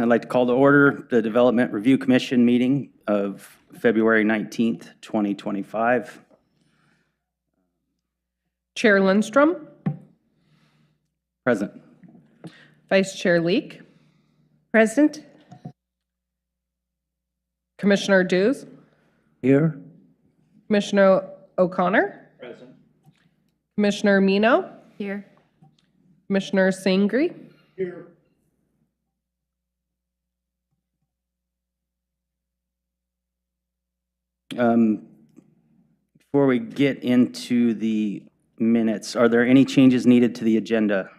I'd like to call to order the Development Review Commission meeting of February 19th, 2025. Chair Lindstrom. Present. Vice Chair Leek. Present. Commissioner Dews. Here. Commissioner O'Connor. Present. Commissioner Mino. Here. Commissioner Sangri. Here. Before we get into the minutes, are there any changes needed to the agenda?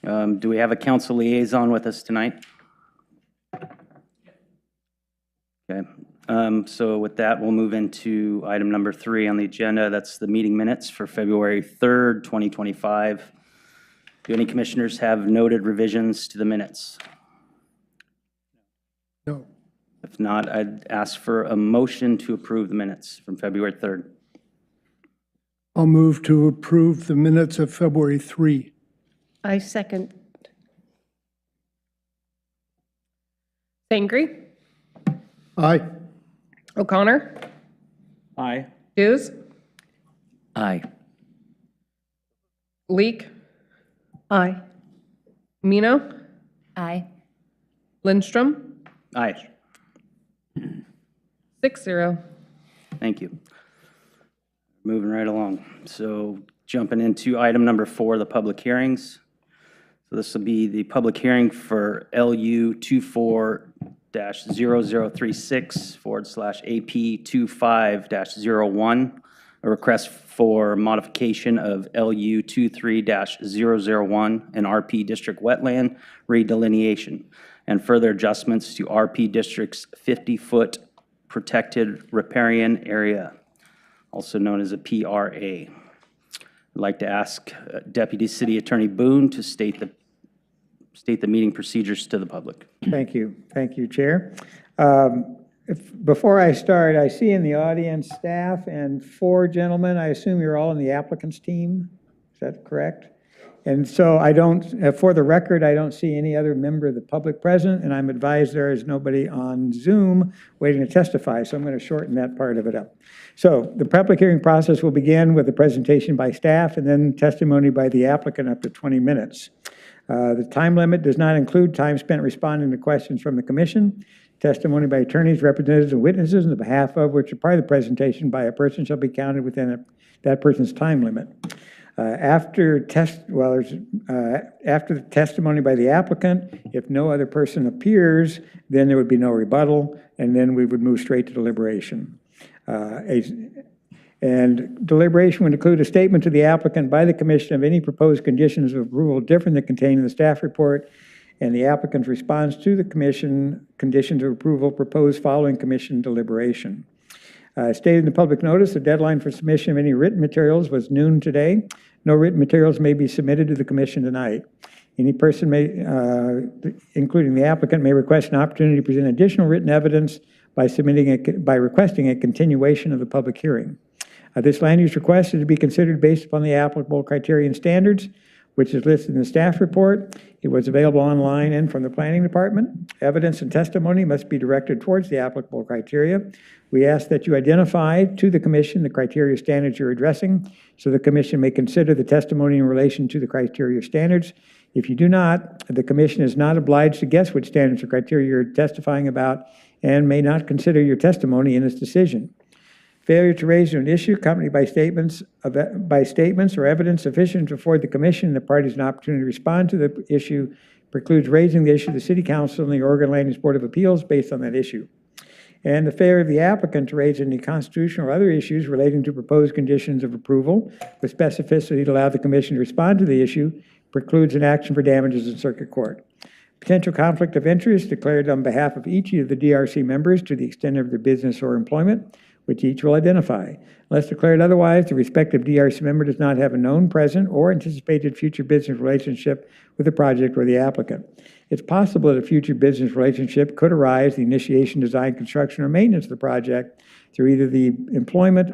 Do we have a council liaison with us tonight? Okay. So with that, we'll move into item number 3 on the agenda. That's the meeting minutes for February 3rd, 2025. Do any commissioners have noted revisions to the minutes? No. If not, I'd ask for a motion to approve the minutes from February 3rd. I'll move to approve the minutes of February 3. I second. Sangri. Aye. O'Connor. Aye. Dews. Aye. Leek. Aye. Mino. Aye. Lindstrom. Aye. 6-0. Thank you. Moving right along. So jumping into item number 4, the public hearings. So this will be the public hearing for LU 24-0036/AP25-01, a request for modification of LU 23-001 and RP District wetland re-delineation, and further adjustments to RP District's 50-foot Protected Riparian Area, also known as a PRA. I'd like to ask Deputy City Attorney Boone to state the meeting procedures to the public. Thank you. Thank you, Chair. Before I start, I see in the audience staff and 4 gentlemen. I assume you're all in the applicant's team. Is that correct? And so I don't, for the record, I don't see any other member of the public present, and I'm advised there is nobody on Zoom waiting to testify, so I'm going to shorten that part of it up. So the public hearing process will begin with a presentation by staff and then testimony by the applicant up to 20 minutes. The time limit does not include time spent responding to questions from the commission. Testimony by attorneys, representatives, and witnesses on behalf of which a part of the presentation by a person shall be counted within that person's time limit. After the testimony by the applicant, if no other person appears, then there would be no rebuttal, and then we would move straight to deliberation. And deliberation would include a statement to the applicant by the commission of any proposed conditions of approval different than contained in the staff report, and the applicant's response to the commission conditions of approval proposed following commission deliberation. Stated in the public notice, the deadline for submission of any written materials was noon today. No written materials may be submitted to the commission tonight. Any person may, including the applicant, may request an opportunity to present additional written evidence by requesting a continuation of the public hearing. This land use request is to be considered based upon the applicable criteria and standards, which is listed in the staff report. It was available online and from the planning department. Evidence and testimony must be directed towards the applicable criteria. We ask that you identify to the commission the criteria standards you're addressing, so the commission may consider the testimony in relation to the criteria standards. If you do not, the commission is not obliged to guess which standards or criteria you're testifying about and may not consider your testimony in its decision. Failure to raise an issue accompanied by statements or evidence sufficient to afford the commission and the parties an opportunity to respond to the issue precludes raising the issue to the City Council and the Oregon Land Use Board of Appeals based on that issue. And the failure of the applicant to raise any constitutional or other issues relating to proposed conditions of approval with specificity to allow the commission to respond to the issue precludes an action for damages in circuit court. Potential conflict of interest declared on behalf of each of the DRC members to the extent of their business or employment, which each will identify. Unless declared otherwise, the respective DRC member does not have a known, present, or anticipated future business relationship with the project or the applicant. It's possible that a future business relationship could arise, the initiation, design, construction, or maintenance of the project through either the employment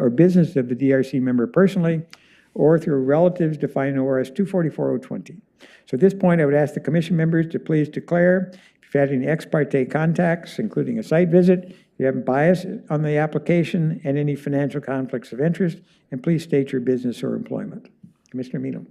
or business of the DRC member personally, or through relatives defined in ORS 244-020. So at this point, I would ask the commission members to please declare if you've had any ex parte contacts, including a site visit, if you have bias on the application, and any financial conflicts of interest, and please state your business or employment. Commissioner Mino.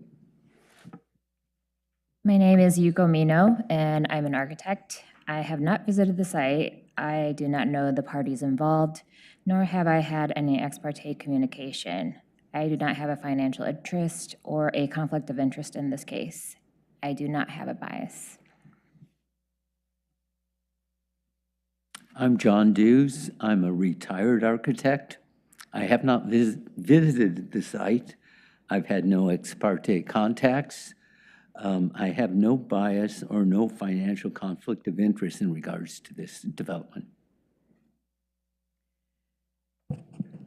My name is Yuko Mino, and I'm an architect. I have not visited the site. I do not know the parties involved, nor have I had any ex parte communication. I do not have a financial interest or a conflict of interest in this case. I do not have a bias. I'm John Dews. I'm a retired architect. I have not visited the site. I've had no ex parte contacts. I have no bias or no financial conflict of interest in regards to this development.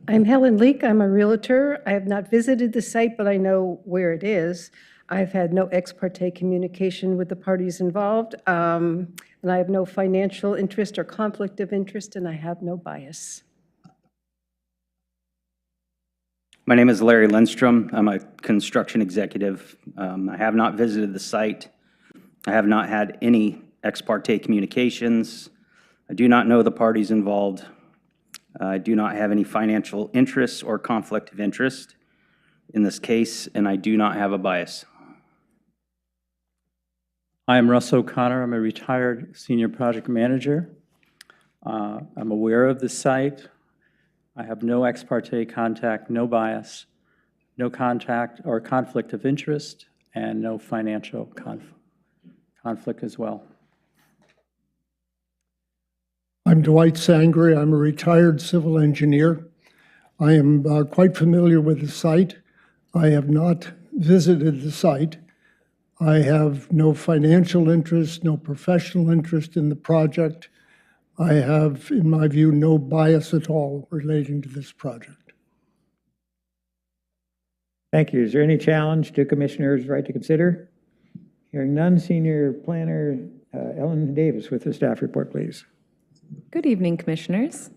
I'm Helen Leek. I'm a realtor. I have not visited the site, but I know where it is. I've had no ex parte communication with the parties involved, and I have no financial interest or conflict of interest, and I have no bias. My name is Larry Lindstrom. I'm a construction executive. I have not visited the site. I have not had any ex parte communications. I do not know the parties involved. I do not have any financial interests or conflict of interest in this case, and I do not have a bias. I am Russ O'Connor. I'm a retired senior project manager. I'm aware of the site. I have no ex parte contact, no bias, no contact or conflict of interest, and no financial conflict as well. I'm Dwight Sangre. I'm a retired civil engineer. I am quite familiar with the site. I have not visited the site. I have no financial interest, no professional interest in the project. I have, in my view, no bias at all relating to this project. Thank you. Is there any challenge to Commissioner's right to consider? Hearing none, Senior Planner Ellen Davis with the staff report, please. Good evening, Commissioners.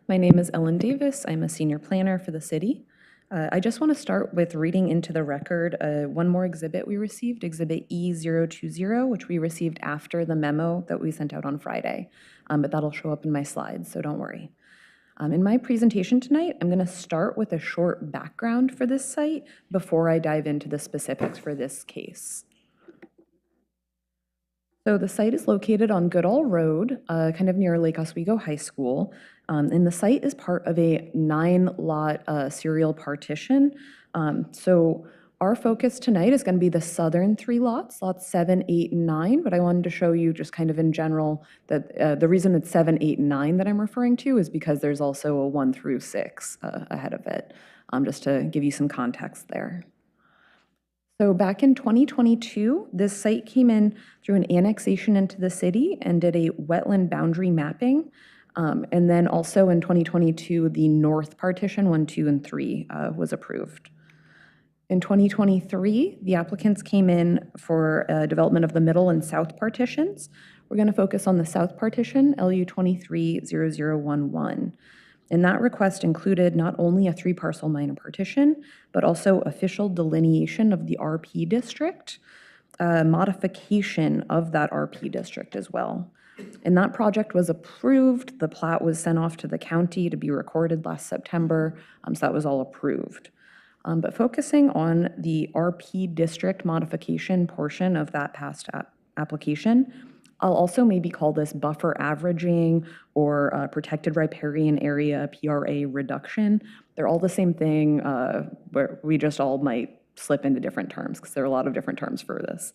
My name is Ellen Davis. I'm a senior planner for the city. I just want to start with reading into the record one more exhibit we received, Exhibit E020, which we received after the memo that we sent out on Friday, but that'll show up in my slides, so don't worry. In my presentation tonight, I'm going to start with a short background for this site before I dive into the specifics for this case. So the site is located on Goodall Road, kind of near Lake Oswego High School, and the site is part of a 9-lot serial partition. So our focus tonight is going to be the southern 3 lots, lots 7, 8, and 9, but I wanted to show you just kind of in general that the reason it's 7, 8, and 9 that I'm referring to is because there's also a 1 through 6 ahead of it, just to give you some context there. So back in 2022, this site came in through an annexation into the city and did a wetland boundary mapping. And then also in 2022, the north partition 1, 2, and 3 was approved. In 2023, the applicants came in for development of the middle and south partitions. We're going to focus on the south partition, LU 230011. And that request included not only a 3-parcel minor partition, but also official delineation of the RP district, modification of that RP district as well. And that project was approved. The plat was sent off to the county to be recorded last September, so that was all approved. But focusing on the RP district modification portion of that past application, I'll also maybe call this buffer averaging or protected riparian area, PRA reduction. They're all the same thing, where we just all might slip into different terms because there are a lot of different terms for this.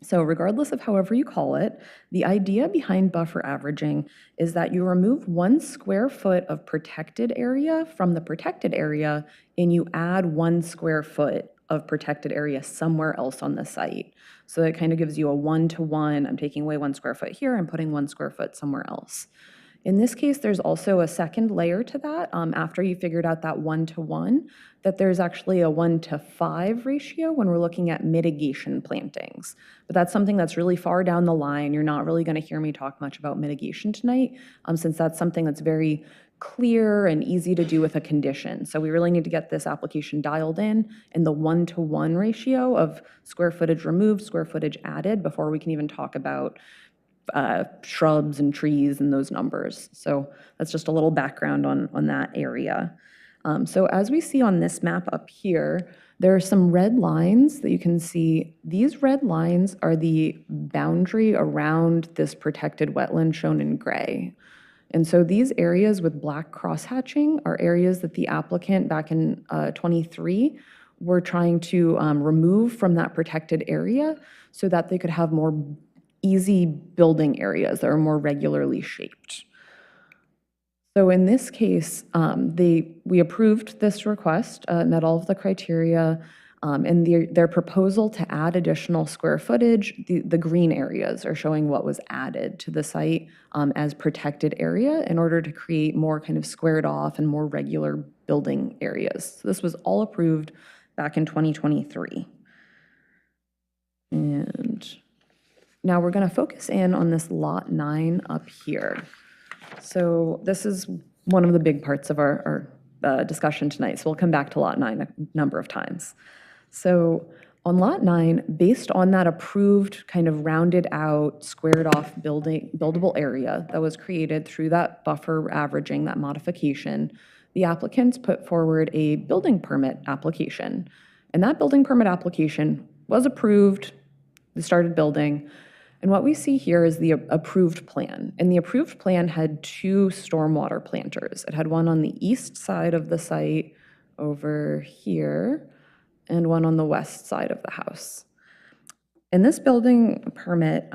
So regardless of however you call it, the idea behind buffer averaging is that you remove 1 square foot of protected area from the protected area and you add 1 square foot of protected area somewhere else on the site. So it kind of gives you a 1-to-1. I'm taking away 1 square foot here, I'm putting 1 square foot somewhere else. In this case, there's also a second layer to that after you figured out that 1-to-1, that there's actually a 1-to-5 ratio when we're looking at mitigation plantings. But that's something that's really far down the line. You're not really going to hear me talk much about mitigation tonight, since that's something that's very clear and easy to do with a condition. So we really need to get this application dialed in the 1-to-1 ratio of square footage removed, square footage added, before we can even talk about shrubs and trees and those numbers. So that's just a little background on that area. So as we see on this map up here, there are some red lines that you can see. These red lines are the boundary around this protected wetland shown in gray. And so these areas with black crosshatching are areas that the applicant back in 23 were trying to remove from that protected area so that they could have more easy building areas that are more regularly shaped. So in this case, we approved this request, met all of the criteria, and their proposal to add additional square footage, the green areas are showing what was added to the site as protected area in order to create more kind of squared off and more regular building areas. So this was all approved back in 2023. And now we're going to focus in on this lot 9 up here. So this is one of the big parts of our discussion tonight. So we'll come back to lot 9 a number of times. So on lot 9, based on that approved kind of rounded out, squared off buildable area that was created through that buffer averaging, that modification, the applicants put forward a building permit application. And that building permit application was approved, they started building. And what we see here is the approved plan. And the approved plan had 2 stormwater planters. It had one on the east side of the site over here, and one on the west side of the house. And this building permit,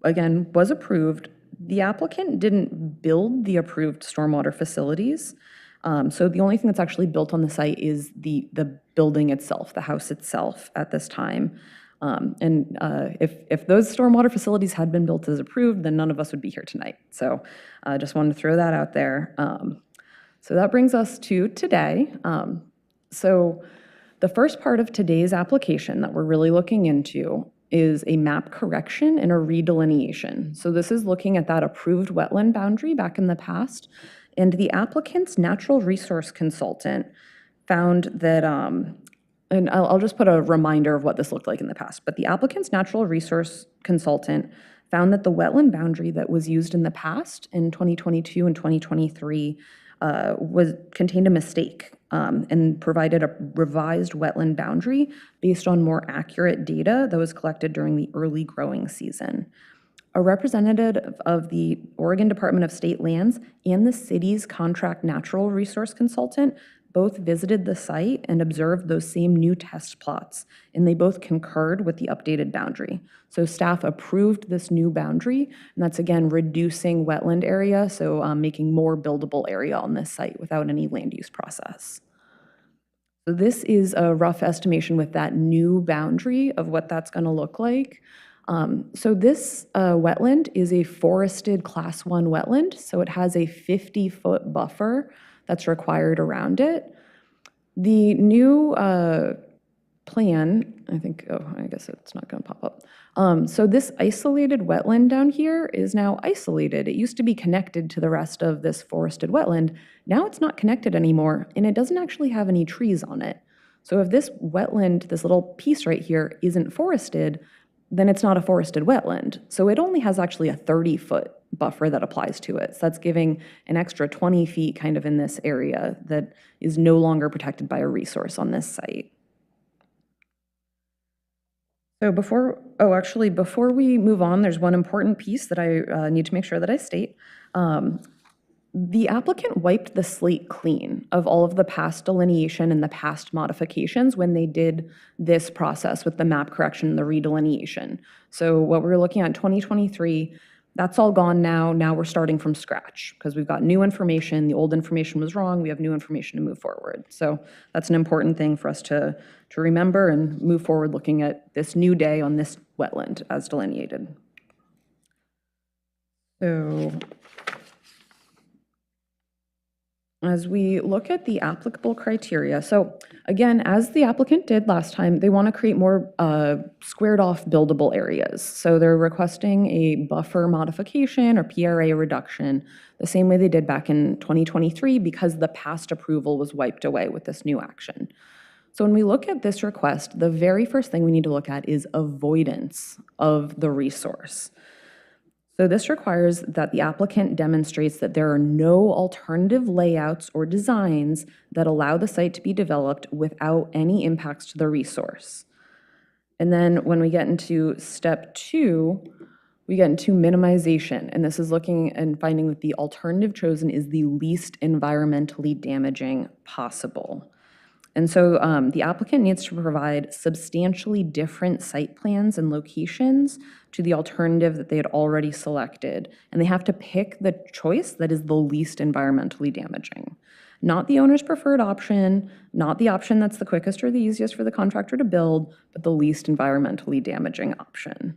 again, was approved. The applicant didn't build the approved stormwater facilities. So the only thing that's actually built on the site is the building itself, the house itself at this time. If those stormwater facilities had been built as approved, then none of us would be here tonight. So I just wanted to throw that out there. So that brings us to today. So the first part of today's application that we're really looking into is a map correction and a re-delineation. So this is looking at that approved wetland boundary back in the past. And the applicant's natural resource consultant found that, and I'll just put a reminder of what this looked like in the past, but the applicant's natural resource consultant found that the wetland boundary that was used in the past in 2022 and 2023 contained a mistake and provided a revised wetland boundary based on more accurate data that was collected during the early growing season. A representative of the Oregon Department of State Lands and the city's contract natural resource consultant both visited the site and observed those same new test plots, and they both concurred with the updated boundary. So staff approved this new boundary, and that's again reducing wetland area, so making more buildable area on this site without any land use process. So this is a rough estimation with that new boundary of what that's going to look like. So this wetland is a forested Class 1 wetland, so it has a 50-foot buffer that's required around it. The new plan, I guess it's not going to pop up. So this isolated wetland down here is now isolated. It used to be connected to the rest of this forested wetland. Now it's not connected anymore, and it doesn't actually have any trees on it. So if this wetland, this little piece right here, isn't forested, then it's not a forested wetland. So it only has actually a 30-foot buffer that applies to it. So that's giving an extra 20 feet kind of in this area that is no longer protected by a resource on this site. So before we move on, there's one important piece that I need to make sure that I state. The applicant wiped the slate clean of all of the past delineation and the past modifications when they did this process with the map correction and the redelineation. So what we were looking at in 2023, that's all gone now. Now we're starting from scratch because we've got new information. The old information was wrong. We have new information to move forward. So that's an important thing for us to remember and move forward looking at this new day on this wetland as delineated. So As we look at the applicable criteria, so again, as the applicant did last time, they want to create more squared off buildable areas. So they're requesting a buffer modification or PRA reduction, the same way they did back in 2023 because the past approval was wiped away with this new action. So when we look at this request, the very first thing we need to look at is avoidance of the resource. So this requires that the applicant demonstrates that there are no alternative layouts or designs that allow the site to be developed without any impacts to the resource. And then when we get into step 2, we get into minimization. And this is looking and finding that the alternative chosen is the least environmentally damaging possible. And so the applicant needs to provide substantially different site plans and locations to the alternative that they had already selected. And they have to pick the choice that is the least environmentally damaging. Not the owner's preferred option, not the option that's the quickest or the easiest for the contractor to build, but the least environmentally damaging option.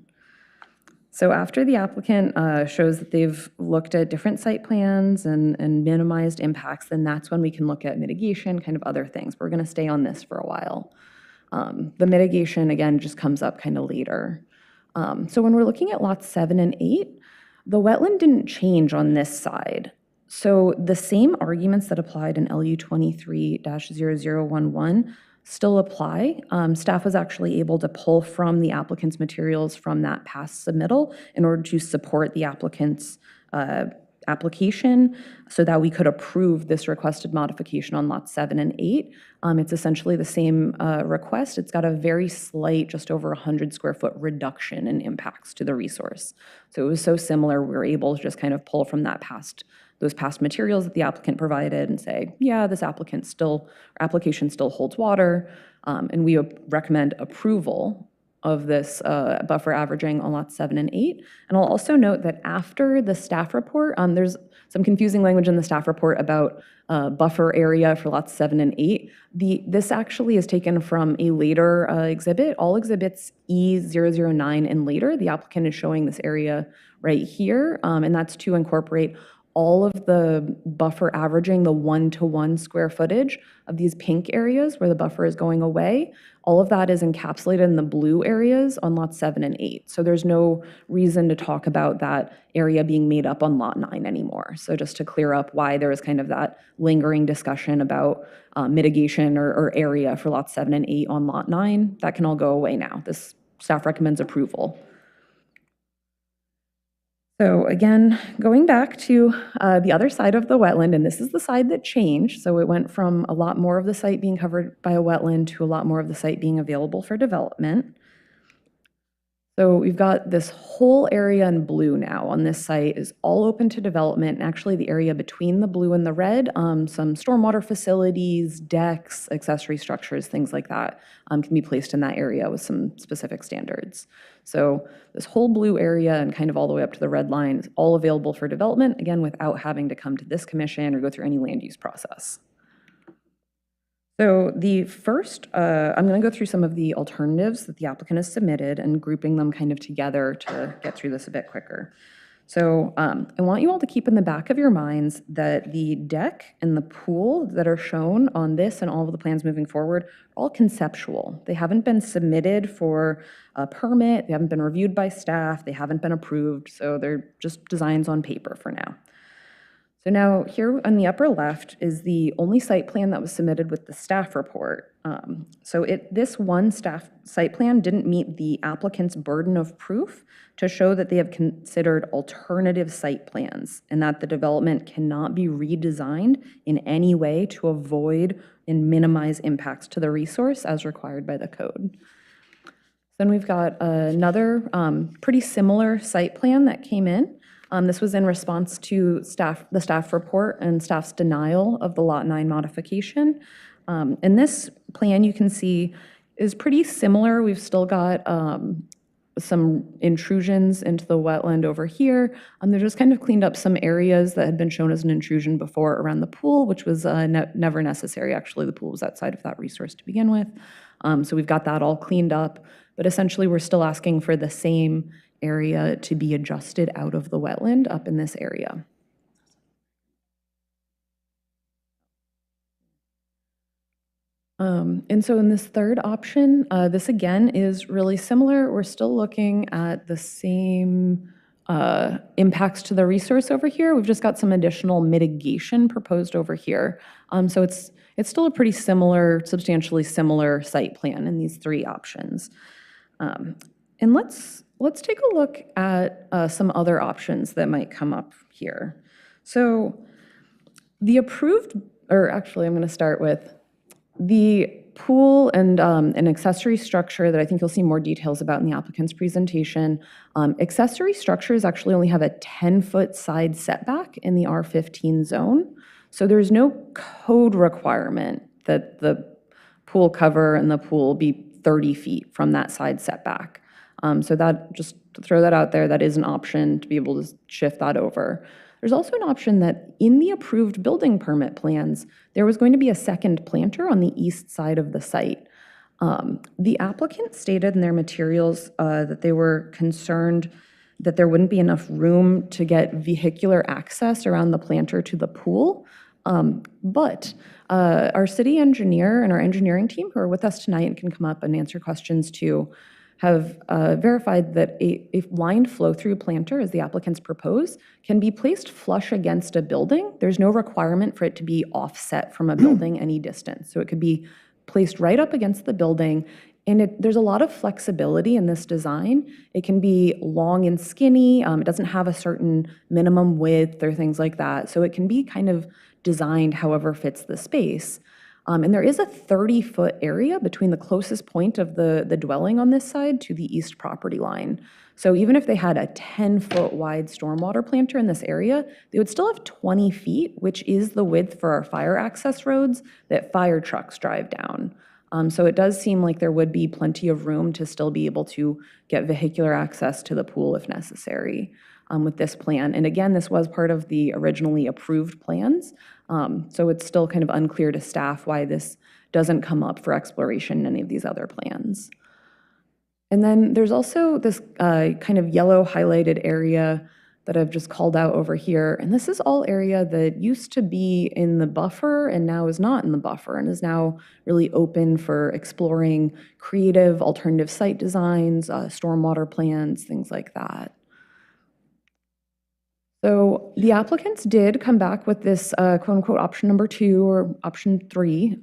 So after the applicant shows that they've looked at different site plans and minimized impacts, then that's when we can look at mitigation, kind of other things. We're going to stay on this for a while. The mitigation, again, just comes up kind of later. So when we're looking at lots 7 and 8, the wetland didn't change on this side. So the same arguments that applied in LU 23-0011 still apply. Staff was actually able to pull from the applicant's materials from that past submittal in order to support the applicant's application so that we could approve this requested modification on lots 7 and 8. It's essentially the same request. It's got a very slight, just over 100 square foot reduction in impacts to the resource. So it was so similar, we were able to just kind of pull from that those past materials that the applicant provided and say, yeah, this application still holds water, and we recommend approval of this buffer averaging on lots 7 and 8. And I'll also note that after the staff report, there's some confusing language in the staff report about buffer area for lots 7 and 8. This actually is taken from a later exhibit. All exhibits E009 and later, the applicant is showing this area right here, and that's to incorporate all of the buffer averaging, the 1-to-1 square footage of these pink areas where the buffer is going away. All of that is encapsulated in the blue areas on lots 7 and 8. So there's no reason to talk about that area being made up on lot 9 anymore. So just to clear up why there was kind of that lingering discussion about mitigation or area for lots 7 and 8 on lot 9, that can all go away now. This staff recommends approval. So again, going back to the other side of the wetland, and this is the side that changed. So it went from a lot more of the site being covered by a wetland to a lot more of the site being available for development. So we've got this whole area in blue now on this site is all open to development. And actually the area between the blue and the red, some stormwater facilities, decks, accessory structures, things like that can be placed in that area with some specific standards. So this whole blue area and kind of all the way up to the red line is all available for development, again, without having to come to this commission or go through any land use process. So the first, I'm going to go through some of the alternatives that the applicant has submitted and grouping them kind of together to get through this a bit quicker. So I want you all to keep in the back of your minds that the deck and the pool that are shown on this and all of the plans moving forward are all conceptual. They haven't been submitted for a permit, they haven't been reviewed by staff, they haven't been approved, so they're just designs on paper for now. So now here on the upper left is the only site plan that was submitted with the staff report. This one staff site plan didn't meet the applicant's burden of proof to show that they have considered alternative site plans and that the development cannot be redesigned in any way to avoid and minimize impacts to the resource as required by the code. Then we've got another pretty similar site plan that came in. This was in response to the staff report and staff's denial of the Lot 9 modification. And this plan, you can see, is pretty similar. We've still got some intrusions into the wetland over here. They're just kind of cleaned up some areas that had been shown as an intrusion before around the pool, which was never necessary. Actually, the pool was outside of that resource to begin with. So we've got that all cleaned up. But essentially, we're still asking for the same area to be adjusted out of the wetland up in this area. And so in this third option, this again is really similar. We're still looking at the same impacts to the resource over here. We've just got some additional mitigation proposed over here. So it's still a pretty similar, substantially similar site plan in these three options. And let's take a look at some other options that might come up here. So the approved, or actually I'm going to start with the pool and an accessory structure that I think you'll see more details about in the applicant's presentation. Accessory structures actually only have a 10-foot side setback in the R15 zone. So there's no code requirement that the pool cover and the pool be 30 feet from that side setback. So that, just to throw that out there, that is an option to be able to shift that over. There's also an option that in the approved building permit plans, there was going to be a second planter on the east side of the site. The applicant stated in their materials that they were concerned that there wouldn't be enough room to get vehicular access around the planter to the pool. But our city engineer and our engineering team who are with us tonight and can come up and answer questions too, have verified that a lined flow-through planter, as the applicants propose, can be placed flush against a building. There's no requirement for it to be offset from a building any distance. So it could be placed right up against the building, and there's a lot of flexibility in this design. It can be long and skinny. It doesn't have a certain minimum width or things like that. So it can be kind of designed however fits the space. And there is a 30-foot area between the closest point of the dwelling on this side to the east property line. So even if they had a 10-foot wide stormwater planter in this area, they would still have 20 feet, which is the width for our fire access roads that fire trucks drive down. So it does seem like there would be plenty of room to still be able to get vehicular access to the pool if necessary with this plan. And again, this was part of the originally approved plans. So it's still kind of unclear to staff why this doesn't come up for exploration in any of these other plans. And then there's also this kind of yellow highlighted area that I've just called out over here. And this is all area that used to be in the buffer and now is not in the buffer and is now really open for exploring creative alternative site designs, stormwater plans, things like that. So the applicants did come back with this quote unquote option number 2 or option 3.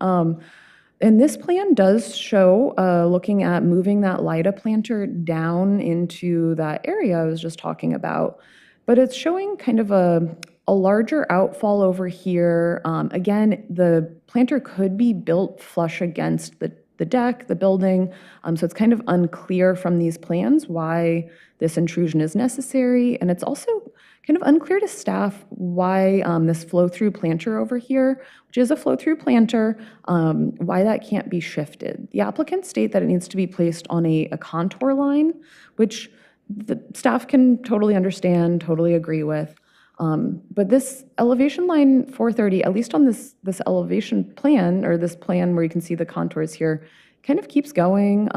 And this plan does show looking at moving that LIDA planter down into that area I was just talking about. But it's showing kind of a larger outfall over here. Again, the planter could be built flush against the deck, the building. So it's kind of unclear from these plans why this intrusion is necessary. And it's also kind of unclear to staff why this flow-through planter over here, which is a flow-through planter, why that can't be shifted. The applicants state that it needs to be placed on a contour line, which the staff can totally understand, totally agree with. But this elevation line 430, at least on this elevation plan, or this plan where you can see the contours here, kind of keeps going.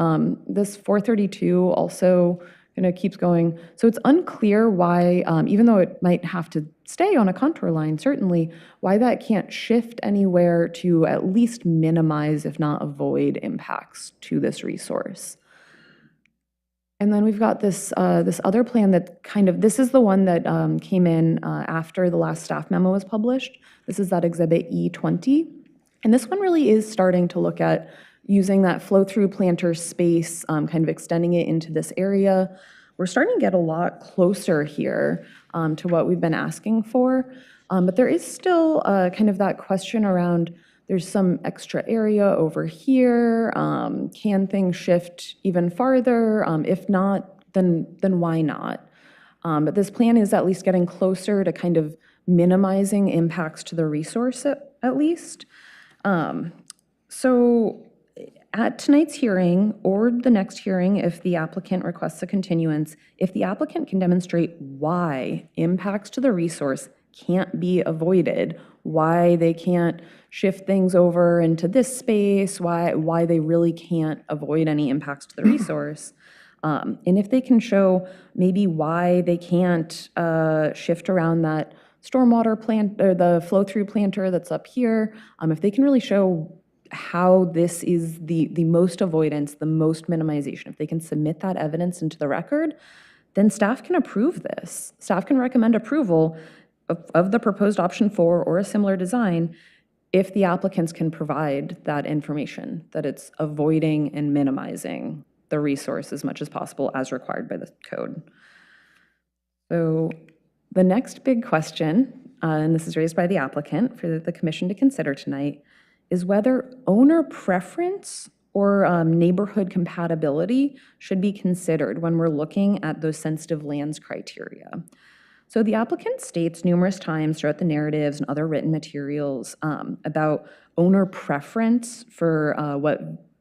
This 432 also kind of keeps going. So it's unclear why, even though it might have to stay on a contour line, certainly, why that can't shift anywhere to at least minimize, if not avoid, impacts to this resource. And then we've got this other plan that kind of, this is the one that came in after the last staff memo was published. This is that Exhibit E20. And this one really is starting to look at using that flow-through planter space, kind of extending it into this area. We're starting to get a lot closer here to what we've been asking for. But there is still kind of that question around, there's some extra area over here. Can things shift even farther? If not, then why not? But this plan is at least getting closer to kind of minimizing impacts to the resource at least. So at tonight's hearing or the next hearing, if the applicant requests a continuance, if the applicant can demonstrate why impacts to the resource can't be avoided, why they can't shift things over into this space, why they really can't avoid any impacts to the resource. And if they can show maybe why they can't shift around that stormwater plant or the flow-through planter that's up here, if they can really show how this is the most avoidance, the most minimization. If they can submit that evidence into the record, then staff can approve this. Staff can recommend approval of the proposed option 4 or a similar design if the applicants can provide that information, that it's avoiding and minimizing the resource as much as possible as required by the code. So the next big question, and this is raised by the applicant for the commission to consider tonight, is whether owner preference or neighborhood compatibility should be considered when we're looking at those sensitive lands criteria. So the applicant states numerous times throughout the narratives and other written materials about owner preference for what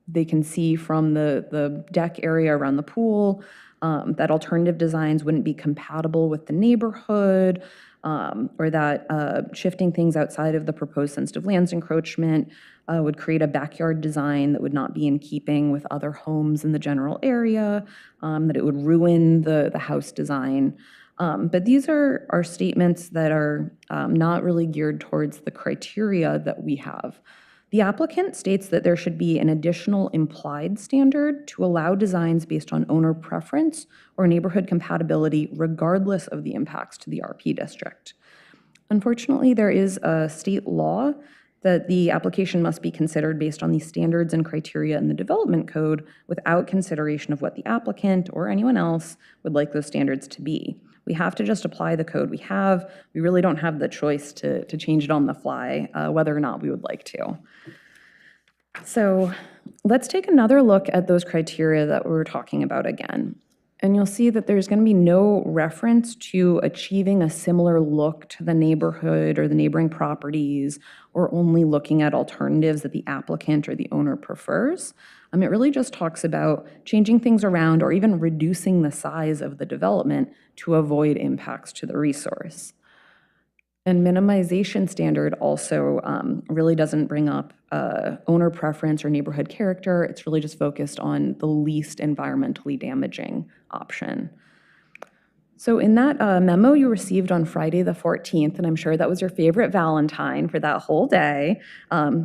they can see from the deck area around the pool, that alternative designs wouldn't be compatible with the neighborhood, or that shifting things outside of the proposed sensitive lands encroachment would create a backyard design that would not be in keeping with other homes in the general area, that it would ruin the house design. But these are statements that are not really geared towards the criteria that we have. The applicant states that there should be an additional implied standard to allow designs based on owner preference or neighborhood compatibility regardless of the impacts to the RP district. Unfortunately, there is a state law that the application must be considered based on the standards and criteria in the development code without consideration of what the applicant or anyone else would like those standards to be. We have to just apply the code we have. We really don't have the choice to change it on the fly, whether or not we would like to. So let's take another look at those criteria that we were talking about again. And you'll see that there's going to be no reference to achieving a similar look to the neighborhood or the neighboring properties, or only looking at alternatives that the applicant or the owner prefers. It really just talks about changing things around or even reducing the size of the development to avoid impacts to the resource. And minimization standard also really doesn't bring up owner preference or neighborhood character. It's really just focused on the least environmentally damaging option. So in that memo you received on Friday the 14th, and I'm sure that was your favorite Valentine for that whole day,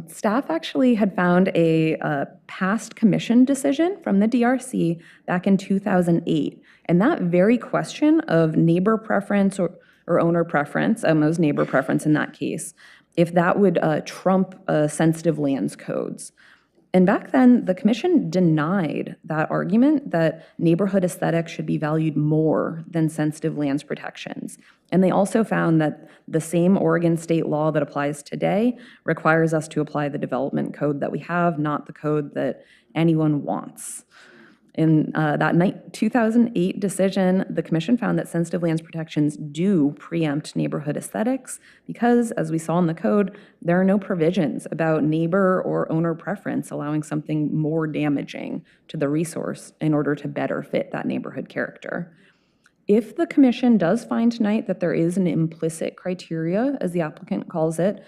staff actually had found a past commission decision from the DRC back in 2008. And that very question of neighbor preference or owner preference, it was neighbor preference in that case, if that would trump sensitive lands codes. And back then, the commission denied that argument that neighborhood aesthetics should be valued more than sensitive lands protections. And they also found that the same Oregon state law that applies today requires us to apply the development code that we have, not the code that anyone wants. In that 2008 decision, the commission found that sensitive lands protections do preempt neighborhood aesthetics because, as we saw in the code, there are no provisions about neighbor or owner preference allowing something more damaging to the resource in order to better fit that neighborhood character. If the commission does find tonight that there is an implicit criteria, as the applicant calls it,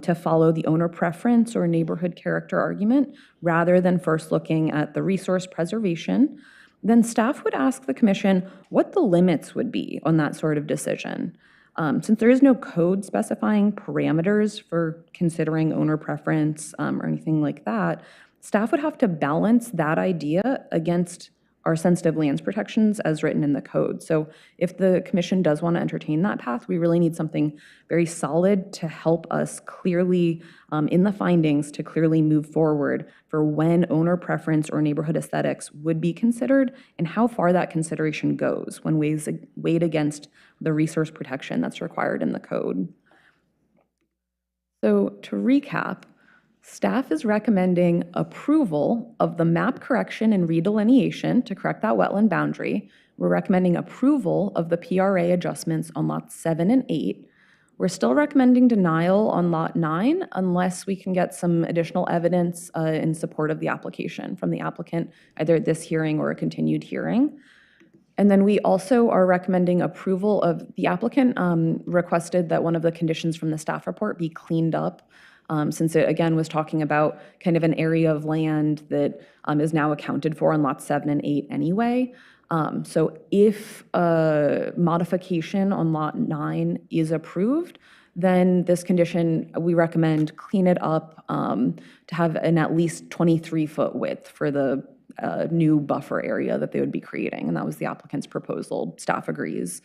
to follow the owner preference or neighborhood character argument, rather than first looking at the resource preservation, then staff would ask the commission what the limits would be on that sort of decision. Since there is no code specifying parameters for considering owner preference or anything like that, staff would have to balance that idea against our sensitive lands protections as written in the code. So if the commission does want to entertain that path, we really need something very solid to help us clearly, in the findings, to clearly move forward for when owner preference or neighborhood aesthetics would be considered and how far that consideration goes when weighed against the resource protection that's required in the code. So to recap, staff is recommending approval of the map correction and re-delineation to correct that wetland boundary. We're recommending approval of the PRA adjustments on lots 7 and 8. We're still recommending denial on lot 9 unless we can get some additional evidence in support of the application from the applicant, either at this hearing or a continued hearing. And then we also are recommending approval of the applicant requested that one of the conditions from the staff report be cleaned up, since it, again, was talking about kind of an area of land that is now accounted for on lots 7 and 8 anyway. So if a modification on lot 9 is approved, then this condition, we recommend clean it up to have an at least 23-foot width for the new buffer area that they would be creating, and that was the applicant's proposal. Staff agrees.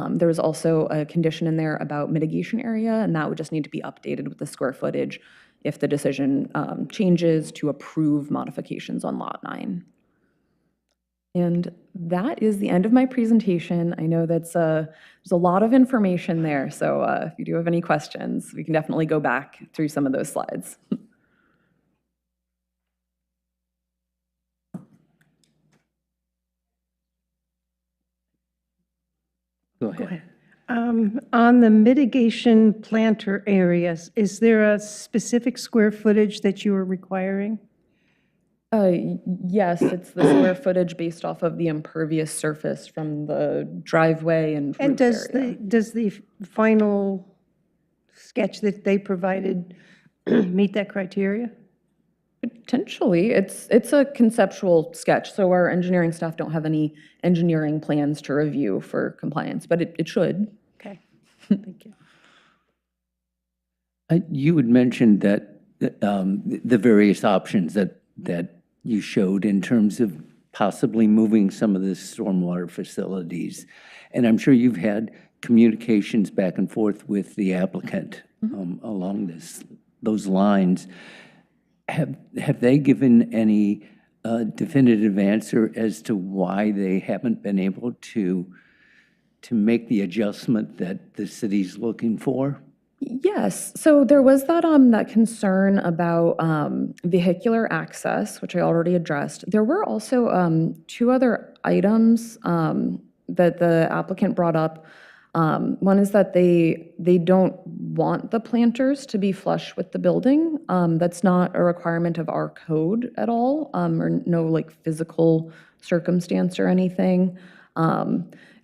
There was also a condition in there about mitigation area, and that would just need to be updated with the square footage if the decision changes to approve modifications on Lot 9. And that is the end of my presentation. I know that's there's a lot of information there, so if you do have any questions, we can definitely go back through some of those slides. Go ahead. On the mitigation planter areas, is there a specific square footage that you are requiring? Yes, it's the square footage based off of the impervious surface from the driveway and roof And does area. the final sketch that they provided meet that criteria? Potentially. It's a conceptual sketch, so our engineering staff don't have any engineering plans to review for compliance, but it should. Okay, thank you. You had mentioned that the various options that you showed in terms of possibly moving some of the stormwater facilities. And I'm sure you've had communications back and forth with the applicant along those lines. Have they given any definitive answer as to why they haven't been able to make the adjustment that the city's looking for? Yes, so there was that concern about vehicular access, which I already addressed. There were also two other items that the applicant brought up. One is that they don't want the planters to be flush with the building. That's not a requirement of our code at all, or no like physical circumstance or anything.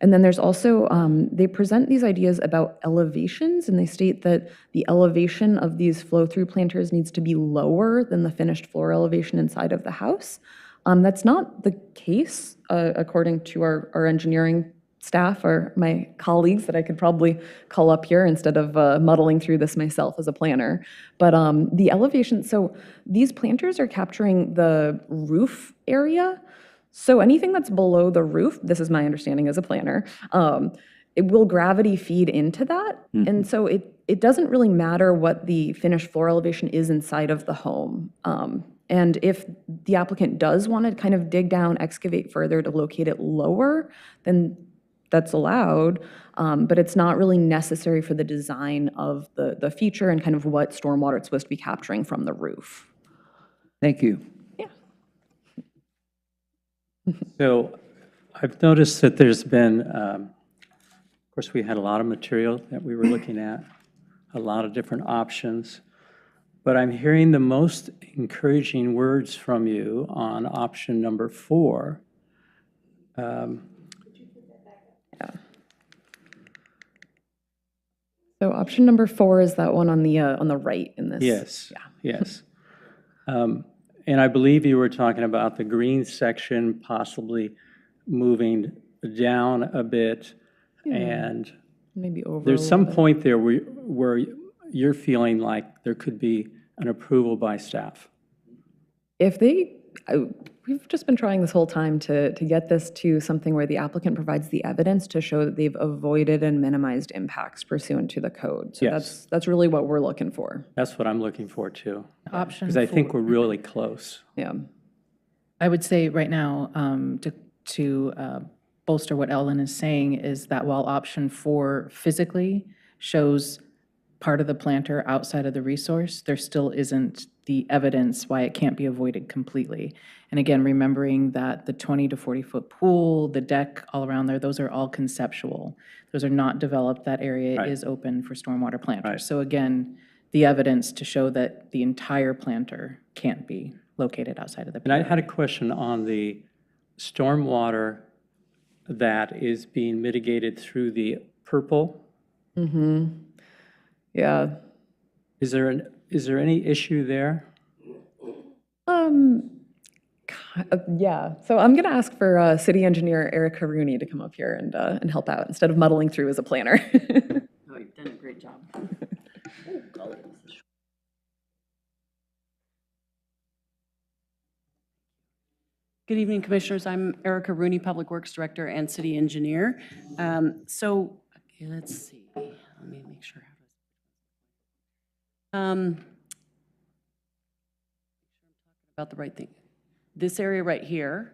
And then there's also, they present these ideas about elevations, and they state that the elevation of these flow-through planters needs to be lower than the finished floor elevation inside of the house. That's not the case, according to our engineering staff or my colleagues that I could probably call up here instead of muddling through this myself as a planner. But the elevation, so these planters are capturing the roof area. So anything that's below the roof, this is my understanding as a planner, it will gravity feed into that. And so it doesn't really matter what the finished floor elevation is inside of the home. And if the applicant does want to kind of dig down, excavate further to locate it lower, then that's allowed, but it's not really necessary for the design of the feature and kind of what stormwater it's supposed to be capturing from the roof. Thank you. So I've noticed that there's been, of course, we had a lot of material that we were looking at, a lot of different options, but I'm hearing the most encouraging words from you on option number 4. So option number 4 is that one on the right in this. Yes, yes. And I believe you were talking about the green section possibly moving down a bit, and Maybe over. there's some point there where you're feeling like there could be an approval by staff. If they, we've just been trying this whole time to get this to something where the applicant provides the evidence to show that they've avoided and minimized impacts pursuant to the code. So Yes. that's really what we're looking for. That's what I'm looking for too. Option Because I think we're really close. Yeah. I would say right now, to bolster what Ellen is saying, is that while option 4 physically shows part of the planter outside of the resource, there still isn't the evidence why it can't be avoided completely. And again, remembering that the 20 to 40-foot pool, the deck all around there, those are all conceptual. Those are not developed. That area Right. is open for stormwater planters. Right. So again, the evidence to show that the entire planter can't be located outside of the. And I had a question on the stormwater that is being mitigated through the purple. Yeah. Is there any issue there? Yeah. So I'm going to ask for city engineer Erica Rooney to come up here and help out instead of muddling through as a planner. Oh, you've done a great job. Good evening, Commissioners. I'm Erica Rooney, Public Works Director and City Engineer. Okay, let's see. Let me make sure. About the right thing. This area right here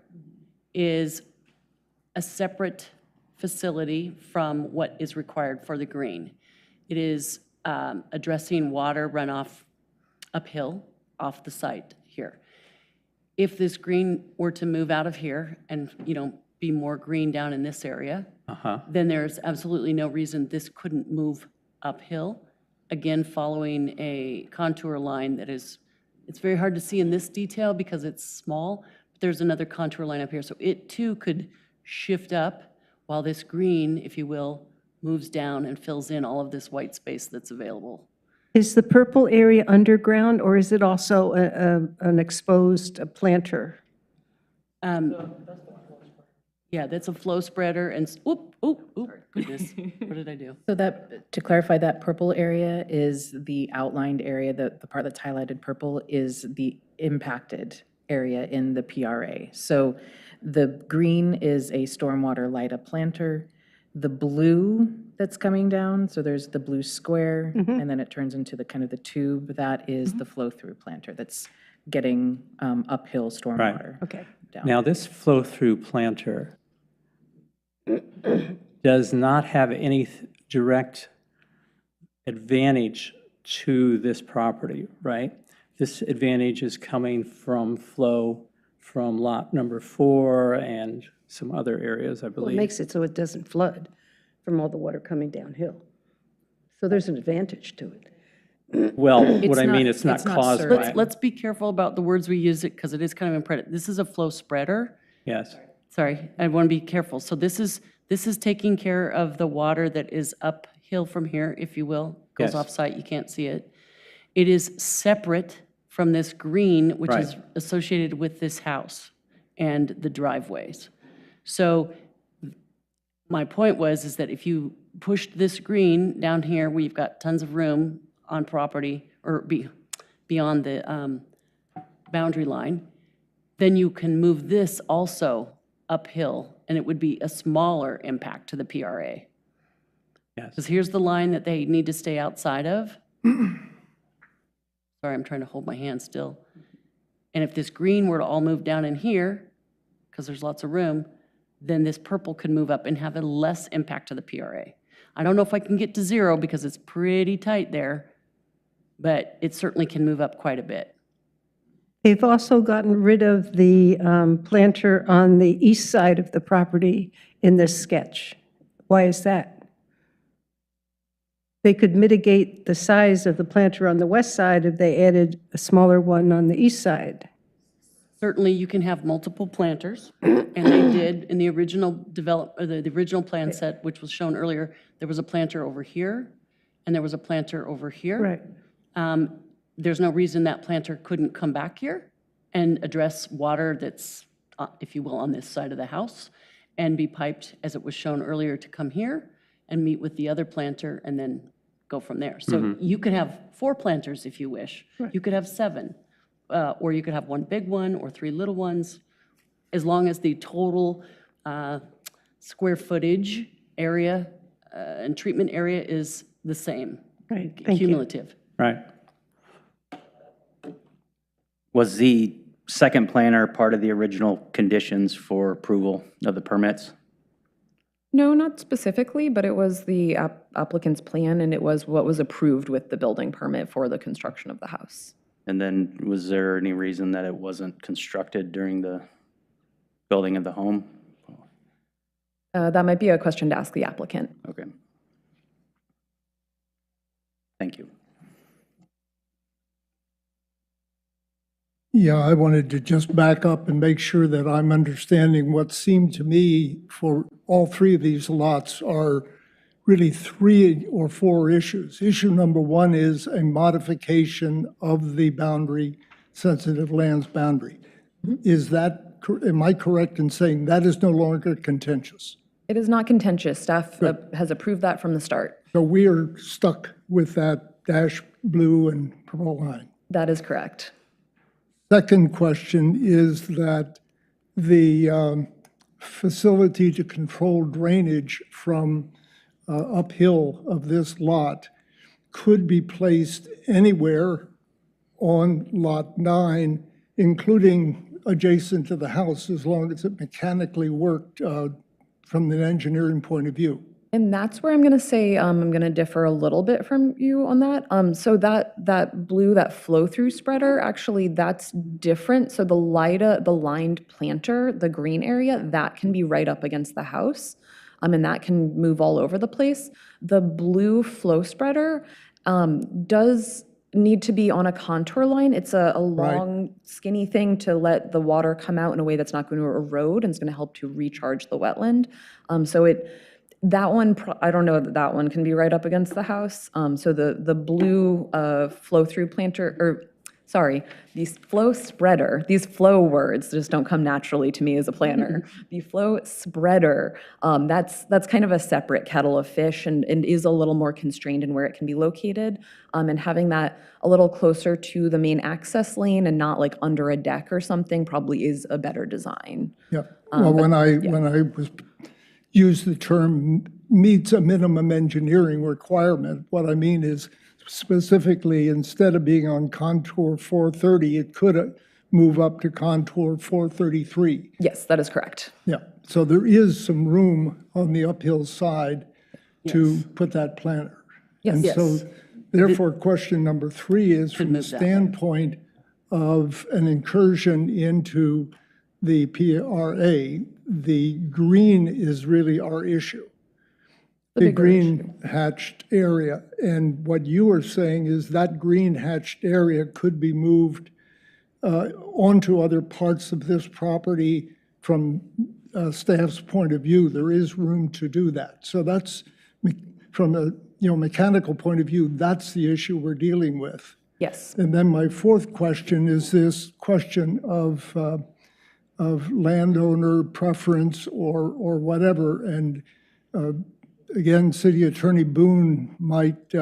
is a separate facility from what is required for the green. It is addressing water runoff uphill off the site here. If this green were to move out of here and, be more green down in this area, then there's absolutely no reason this couldn't move uphill. Again, following a contour line that is, it's very hard to see in this detail because it's small, but there's another contour line up here. So it too could shift up while this green, if you will, moves down and fills in all of this white space that's available. Is the purple area underground, or is it also an exposed planter? Yeah, that's a flow spreader and, goodness, what did I do? So that, to clarify, that purple area is the outlined area, the part that's highlighted purple is the impacted area in the PRA. So the green is a stormwater light-up planter. The blue that's coming down, so there's the blue square, and then it turns into the kind of the tube, that is the flow-through planter that's getting uphill stormwater. Okay. Down. Now, this flow-through planter does not have any direct advantage to this property, right? This advantage is coming from flow from lot number 4 and some other areas, I Well, believe. it makes it so it doesn't flood from all the water coming downhill. So there's an advantage to it. Well, what I not- mean, it's not it's not caused certain. by it. Let's be careful about the words we use it because it is kind of imperative. This is a flow spreader. Yes. Sorry, I want to be careful. So this is taking care of the water that is uphill from here, if you will, goes Yes. off-site, you can't see it. It is separate from this green, which is Right. associated with this house and the driveways. So my point is that if you pushed this green down here, where you've got tons of room on property, or beyond the boundary line, then you can move this also uphill, and it would be a smaller impact to the PRA. Yes. Because here's the line that they need to stay outside of. Sorry, I'm trying to hold my hand still. And if this green were to all move down in here, because there's lots of room, then this purple could move up and have a less impact to the PRA. I don't know if I can get to 0 because it's pretty tight there, but it certainly can move up quite a bit. They've also gotten rid of the planter on the east side of the property in this sketch. Why is that? They could mitigate the size of the planter on the west side if they added a smaller one on the east side. Certainly, you can have multiple planters, and they did in the original the original plan set, which was shown earlier. There was a planter over here, and there was a planter over here. Right. There's no reason that planter couldn't come back here and address water that's, if you will, on this side of the house, and be piped, as it was shown earlier, to come here and meet with the other planter and then go from there. So you could have 4 planters if you wish. You could have 7. Or you could have 1 big one or 3 little ones, as long as the total square footage area and treatment area is the same. Right, thank you. Cumulative. Right. Was the second planter part of the original conditions for approval of the permits? No, not specifically, but it was the applicant's plan, and it was what was approved with the building permit for the construction of the house. And then was there any reason that it wasn't constructed during the building of the home? That might be a question to ask the applicant. Okay. Thank you. Yeah, I wanted to just back up and make sure that I'm understanding what seemed to me for all 3 of these lots are really 3 or 4 issues. Issue number 1 is a modification of the boundary, sensitive lands boundary. Is that, am I correct in saying that is no longer contentious? It is not contentious. Staff has approved that from the start. So we are stuck with that dash blue and purple line. That is correct. Second question is that the facility to control drainage from uphill of this lot could be placed anywhere on Lot 9, including adjacent to the house, as long as it mechanically worked from an engineering point of view. And that's where I'm going to say I'm going to differ a little bit from you on that. So that blue, that flow-through spreader, actually that's different. So the lined planter, the green area, that can be right up against the house, and that can move all over the place. The blue flow spreader does need to be on a contour line. It's a long, skinny thing to let the water come out in a way that's not going to erode and it's going to help to recharge the wetland. That one, I don't know that that one can be right up against the house. So the blue flow-through planter, or sorry, these flow spreader, these flow words just don't come naturally to me as a planner. The flow spreader, that's kind of a separate kettle of fish and is a little more constrained in where it can be located. And having that a little closer to the main access lane and not like under a deck or something probably is a better design. Yeah. Well, when I use the term meets a minimum engineering requirement, what I mean is specifically, instead of being on contour 430, it could move up to contour 433. Yes, that is correct. Yeah, so there is some room on the uphill side to put that planter. Yes. And Yes. so therefore, question number 3 is from the standpoint of an incursion into the PRA, the green is really our issue. The green hatched area. And what you are saying is that green hatched area could be moved onto other parts of this property from staff's point of view. There is room to do that. So that's, from a mechanical point of view, that's the issue we're dealing with. Yes. And then my 4th question is this question of landowner preference or whatever. And again, City Attorney Boone might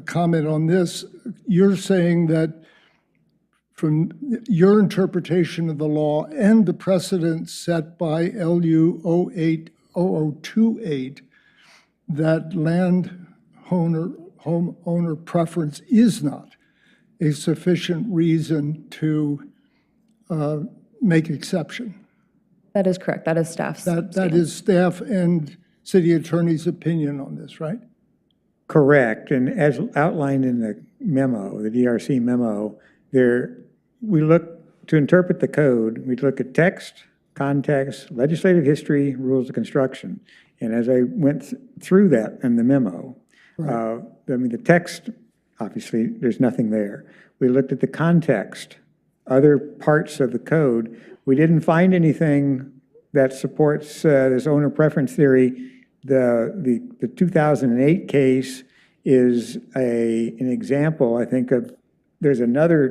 comment on this. You're saying that from your interpretation of the law and the precedent set by LU 080028, that homeowner preference is not a sufficient reason to make exception. That is correct. That is staff's. That is staff and city attorney's opinion on this, right? Correct. And as outlined in the memo, the DRC memo, we look to interpret the code. We look at text, context, legislative history, rules of construction. And as I went through that in the memo, the text, obviously, there's nothing there. We looked at the context, other parts of the code. We didn't find anything that supports this owner preference theory. The 2008 case is an example, I think, of there's another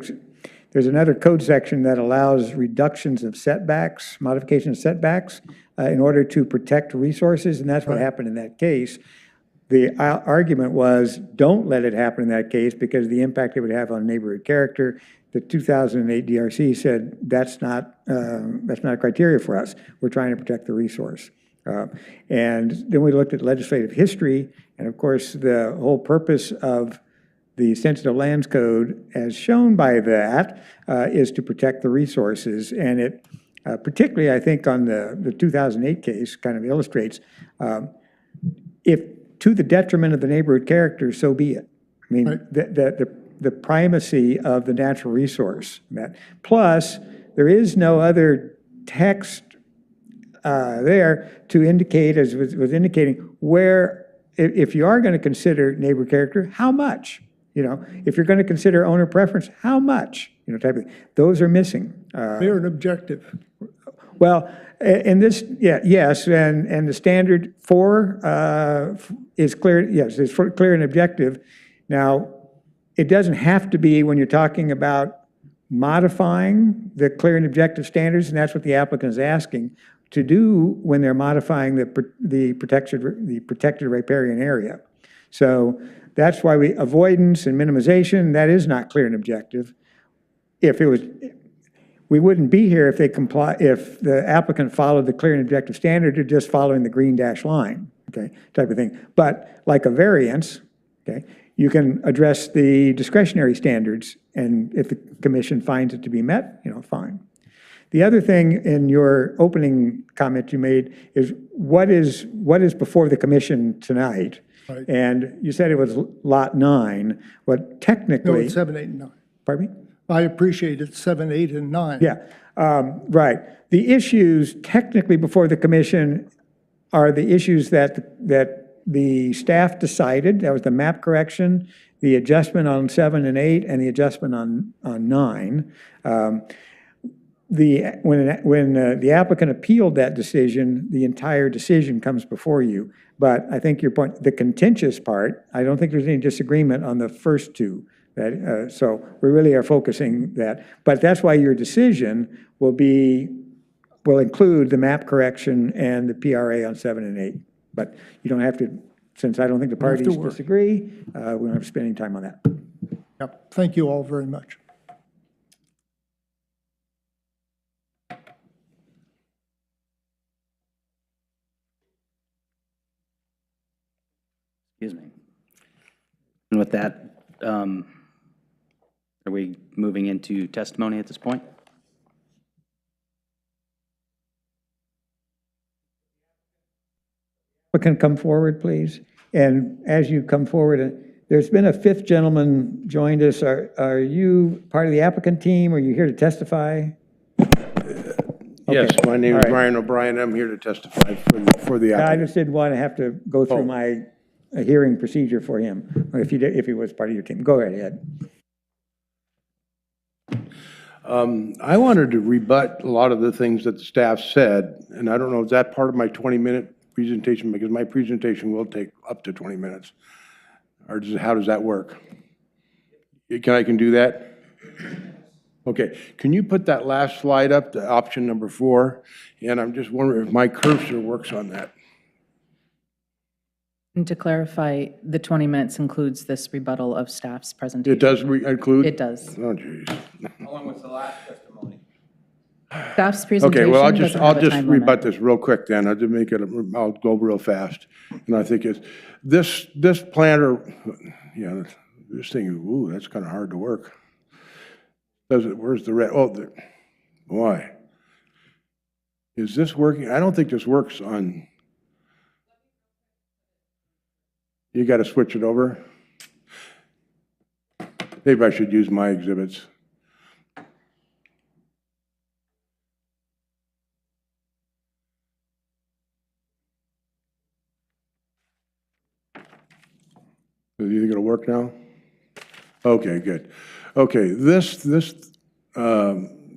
code section that allows reductions of setbacks, modification of setbacks in order to protect resources, and that's what happened in that case. The argument was, don't let it happen in that case because of the impact it would have on neighborhood character. The 2008 DRC said that's not a criteria for us. We're trying to protect the resource. And then we looked at legislative history, and of course, the whole purpose of the Sensitive Lands Code, as shown by that, is to protect the resources. And it, particularly, I think, on the 2008 case, kind of illustrates, if to the detriment of the neighborhood character, so be it. I mean, the primacy of the natural resource. Plus, there is no other text there to indicate, as was indicating, where, if you are going to consider neighborhood character, how much? If you're going to consider owner preference, how much? Type of thing. Those are missing. They're an objective. Well, in this, yes, and the standard 4 is clear. Yes, it's clear and objective. Now, it doesn't have to be when you're talking about modifying the clear and objective standards, and that's what the applicant is asking to do when they're modifying the protected riparian area. So that's why avoidance and minimization, that is not clear and objective. If it was, we wouldn't be here if they comply, if the applicant followed the clear and objective standard or just following the green dash line, okay, type of thing. But like a variance, okay, you can address the discretionary standards, and if the commission finds it to be met, fine. The other thing in your opening comment you made is what is before the commission tonight? Right. And you said it was lot 9, but technically. No, it's 7, 8, and 9. Pardon me? I appreciate it, 7, 8, and 9. Yeah, right. The issues technically before the commission are the issues that the staff decided. That was the map correction, the adjustment on 7 and 8, and the adjustment on 9. When the applicant appealed that decision, the entire decision comes before you. But I think your point, the contentious part, I don't think there's any disagreement on the first two. So we really are focusing that. But that's why your decision will include the map correction and the PRA on 7 and 8. But you don't have to, since I don't think the parties disagree, we don't have to spend any time on that. Yep. Thank you all very much. Excuse me. And with that, are we moving into testimony at this point? Can come forward, please. And as you come forward, there's been a fifth gentleman joined us. Are you part of the applicant team? Are you here to testify? Yes, my name All is right. Brian O'Brien. I'm here to testify for the I applicant. just didn't want to have to go through my hearing procedure for him, or if he was part of your team. Go ahead, Ed. I wanted to rebut a lot of the things that the staff said, and I don't know, is that part of my 20-minute presentation? Because my presentation will take up to 20 minutes. Or how does that work? I can do that? Okay, can you put that last slide up, the option number 4? And I'm just wondering if my cursor works on that. And to clarify, the 20 minutes includes this rebuttal of staff's presentation. It does include? It does. Oh, geez. Along with the last testimony. Staff's presentation Okay, well, I'll doesn't have a just time limit. rebut this real quick then. I'll just make it, I'll go real fast. And I think it's, this planter, yeah, this thing, ooh, that's kind of hard to work. Where's the red? Oh, why? Is this working? I don't think this works on, you got to switch it over. Maybe I should use my exhibits. Do you think it'll work now? Okay, good. Okay, this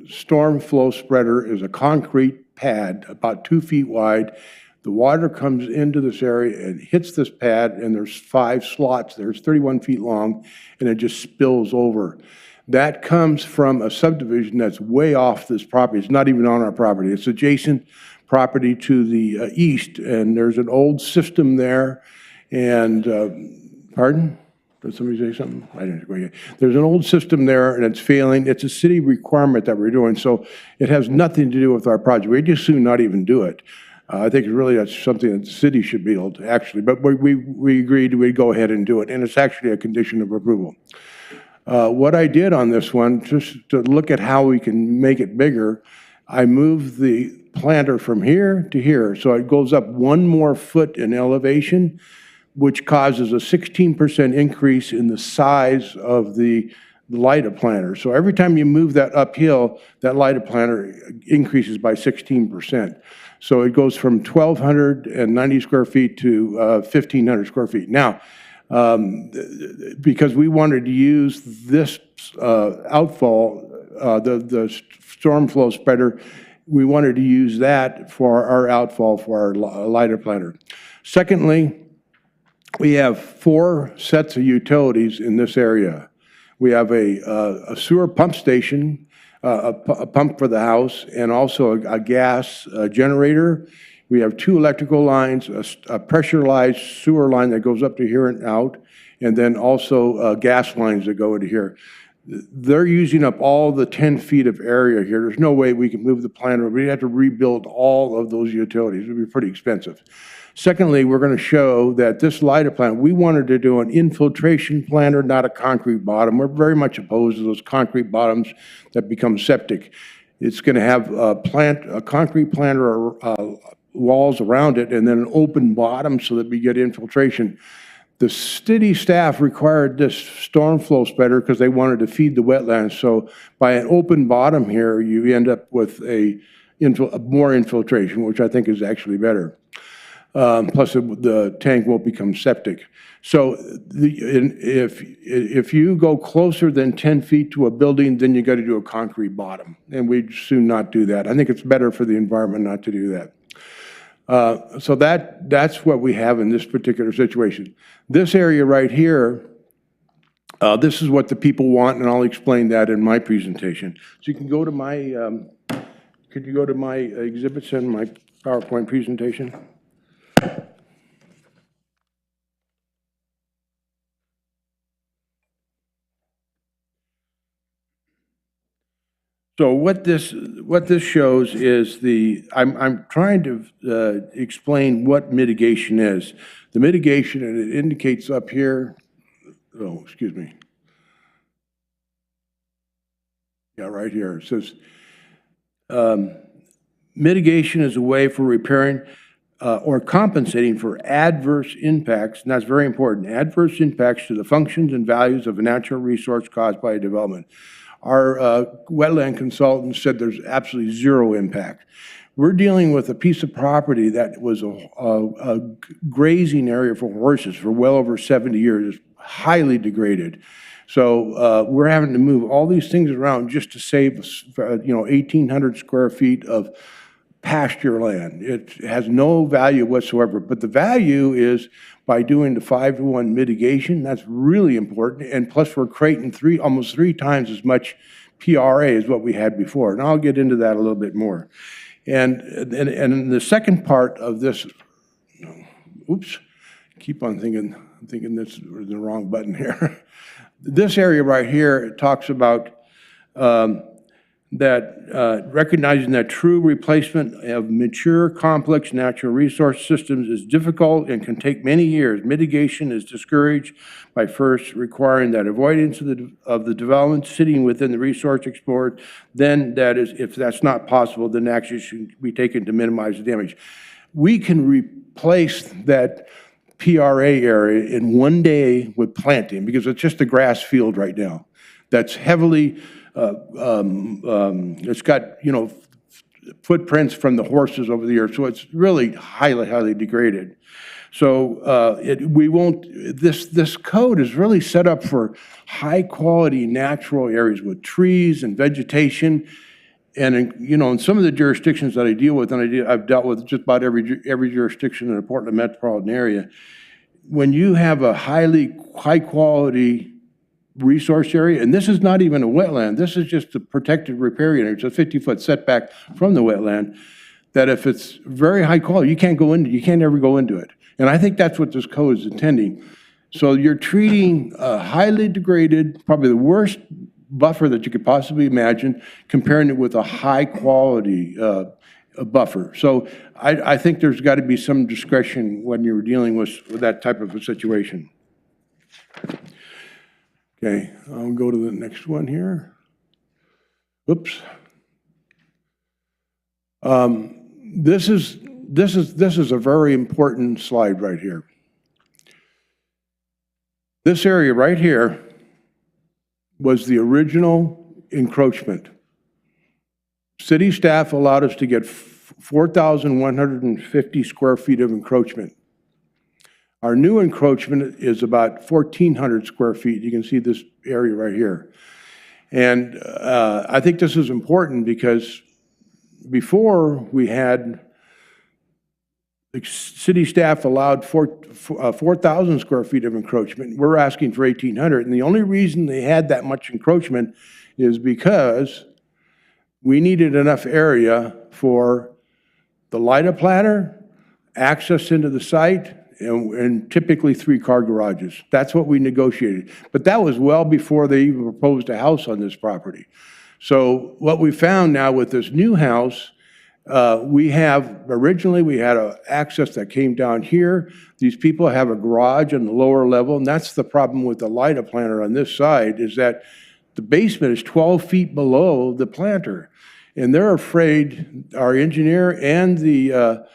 storm flow spreader is a concrete pad about 2 feet wide. The water comes into this area and hits this pad, and there's 5 slots there. It's 31 feet long, and it just spills over. That comes from a subdivision that's way off this property. It's not even on our property. It's adjacent property to the east, and there's an old system there. And, pardon? Did somebody say something? I didn't go yet. There's an old system there, and it's failing. It's a city requirement that we're doing, so it has nothing to do with our project. We'd just soon not even do it. I think really that's something that the city should be able to actually, but we agreed we'd go ahead and do it, and it's actually a condition of approval. What I did on this one, just to look at how we can make it bigger, I moved the planter from here to here, so it goes up 1 more foot in elevation, which causes a 16% increase in the size of the lighter planter. So every time you move that uphill, that lighter planter increases by 16%. So it goes from 1,290 square feet to 1,500 square feet. Now, because we wanted to use this outfall, the storm flow spreader, we wanted to use that for our outfall for our lighter planter. Secondly, we have 4 sets of utilities in this area. We have a sewer pump station, a pump for the house, and also a gas generator. We have 2 electrical lines, a pressurized sewer line that goes up to here and out, and then also gas lines that go into here. they're using up all the 10 feet of area here. There's no way we can move the planter. We'd have to rebuild all of those utilities. It would be pretty expensive. Secondly, we're going to show that this LIDA plant, we wanted to do an infiltration planter, not a concrete bottom. We're very much opposed to those concrete bottoms that become septic. It's going to have a concrete planter walls around it and then an open bottom so that we get infiltration. The city staff required this storm flow spreader because they wanted to feed the wetlands. So by an open bottom here, you end up with more infiltration, which I think is actually better. Plus, the tank won't become septic. So if you go closer than 10 feet to a building, then you got to do a concrete bottom. And we'd soon not do that. I think it's better for the environment not to do that. So that's what we have in this particular situation. This area right here, this is what the people want, and I'll explain that in my presentation. So you can go to my, could you go to my exhibits and my PowerPoint presentation? So what this shows is I'm trying to explain what mitigation is. The mitigation, and it indicates up here, oh, excuse me. Yeah, right here. It says, mitigation is a way for repairing or compensating for adverse impacts, and that's very important, adverse impacts to the functions and values of a natural resource caused by a development. Our wetland consultant said there's absolutely zero impact. We're dealing with a piece of property that was a grazing area for horses for well over 70 years, highly degraded. So we're having to move all these things around just to save, 1,800 square feet of pasture land. It has no value whatsoever, but the value is by doing the 5-to-1 mitigation. That's really important, and plus we're creating almost three times as much PRA as what we had before, and I'll get into that a little bit more. And the second part of this, oops, keep on thinking, I'm thinking this is the wrong button here. This area right here, it talks about recognizing that true replacement of mature, complex natural resource systems is difficult and can take many years. Mitigation is discouraged by first requiring that avoidance of the development sitting within the resource explored. Then, that is, if that's not possible, then action should be taken to minimize the damage. We can replace that PRA area in one day with planting because it's just a grass field right now that's heavily it's got, footprints from the horses over the years, so it's really highly degraded. So this code is really set up for high quality natural areas with trees and vegetation. And in some of the jurisdictions that I deal with, and I've dealt with just about every jurisdiction in the Portland metropolitan area, when you have a high quality resource area, and this is not even a wetland, this is just a protected riparian area, it's a 50-foot setback from the wetland, that if it's very high quality, you can't ever go into it. And I think that's what this code is intending. So you're treating a highly degraded, probably the worst buffer that you could possibly imagine, comparing it with a high quality buffer. So I think there's got to be some discretion when you're dealing with that type of a situation. Okay, I'll go to the next one here. Oops. This is a very important slide right here. This area right here was the original encroachment. City staff allowed us to get 4,150 square feet of encroachment. Our new encroachment is about 1,400 square feet. You can see this area right here. And I think this is important because before we had, the city staff allowed 4,000 square feet of encroachment. We're asking for 1,800. And the only reason they had that much encroachment is because we needed enough area for the LIDA planner, access into the site, and typically 3-car garages. That's what we negotiated. But that was well before they even proposed a house on this property. So what we found now with this new house, originally we had an access that came down here. These people have a garage on the lower level, and that's the problem with the LIDA planter on this side, is that the basement is 12 feet below the planter. And they're afraid, our engineer and the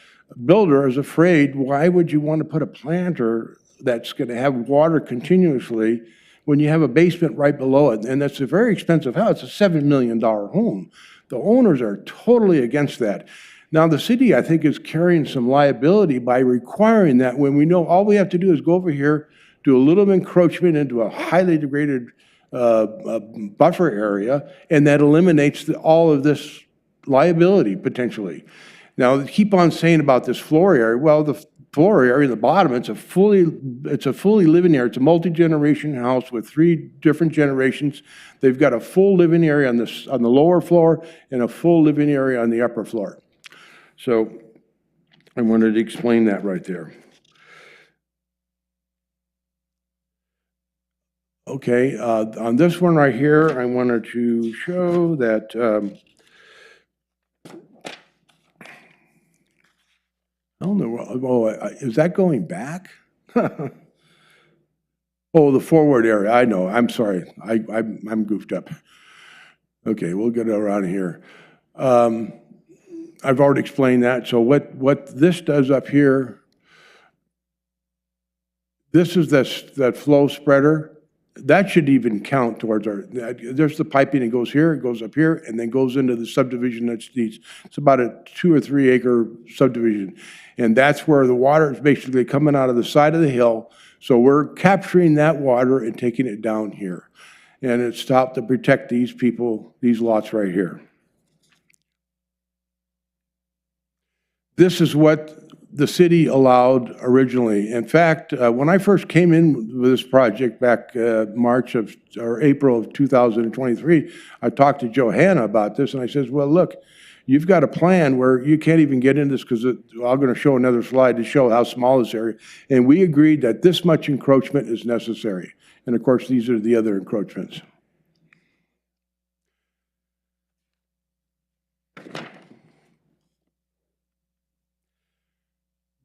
builder is afraid, why would you want to put a planter that's going to have water continuously when you have a basement right below it? And that's a very expensive house. It's a $7 million home. The owners are totally against that. Now, the city, I think, is carrying some liability by requiring that when we know all we have to do is go over here, do a little encroachment into a highly degraded buffer area, and that eliminates all of this liability potentially. Now, keep on saying about this floor area. Well, the floor area, the bottom, it's a fully living area. It's a multi-generation house with 3 different generations. They've got a full living area on the lower floor and a full living area on the upper floor. So I wanted to explain that right there. Okay, on this one right here, I wanted to show that I don't know, is that going back? Oh, the forward area, I know, I'm sorry, I'm goofed up. Okay, we'll get around here. I've already explained that, so what this does up here, this is that flow spreader. That should even count towards our, there's the piping that goes here, it goes up here, and then goes into the subdivision that's these. It's about a 2 or 3 acre subdivision. And that's where the water is basically coming out of the side of the hill. So we're capturing that water and taking it down here. And it's stopped to protect these people, these lots right here. This is what the city allowed originally. In fact, when I first came in with this project back April of 2023, I talked to Johanna about this, and I says, well, look, you've got a plan where you can't even get in this because I'm going to show another slide to show how small this area. And we agreed that this much encroachment is necessary. And of course, these are the other encroachments.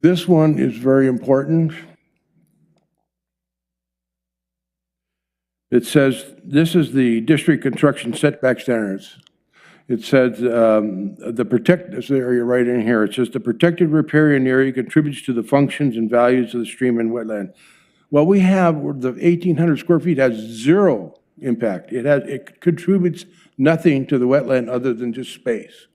This one is very important. It says, this is the district construction setback standards. It says this area right in here, it says the protected riparian area contributes to the functions and values of the stream and wetland. Well, we have, the 1,800 square feet has 0 impact. It contributes nothing to the wetland other than just space.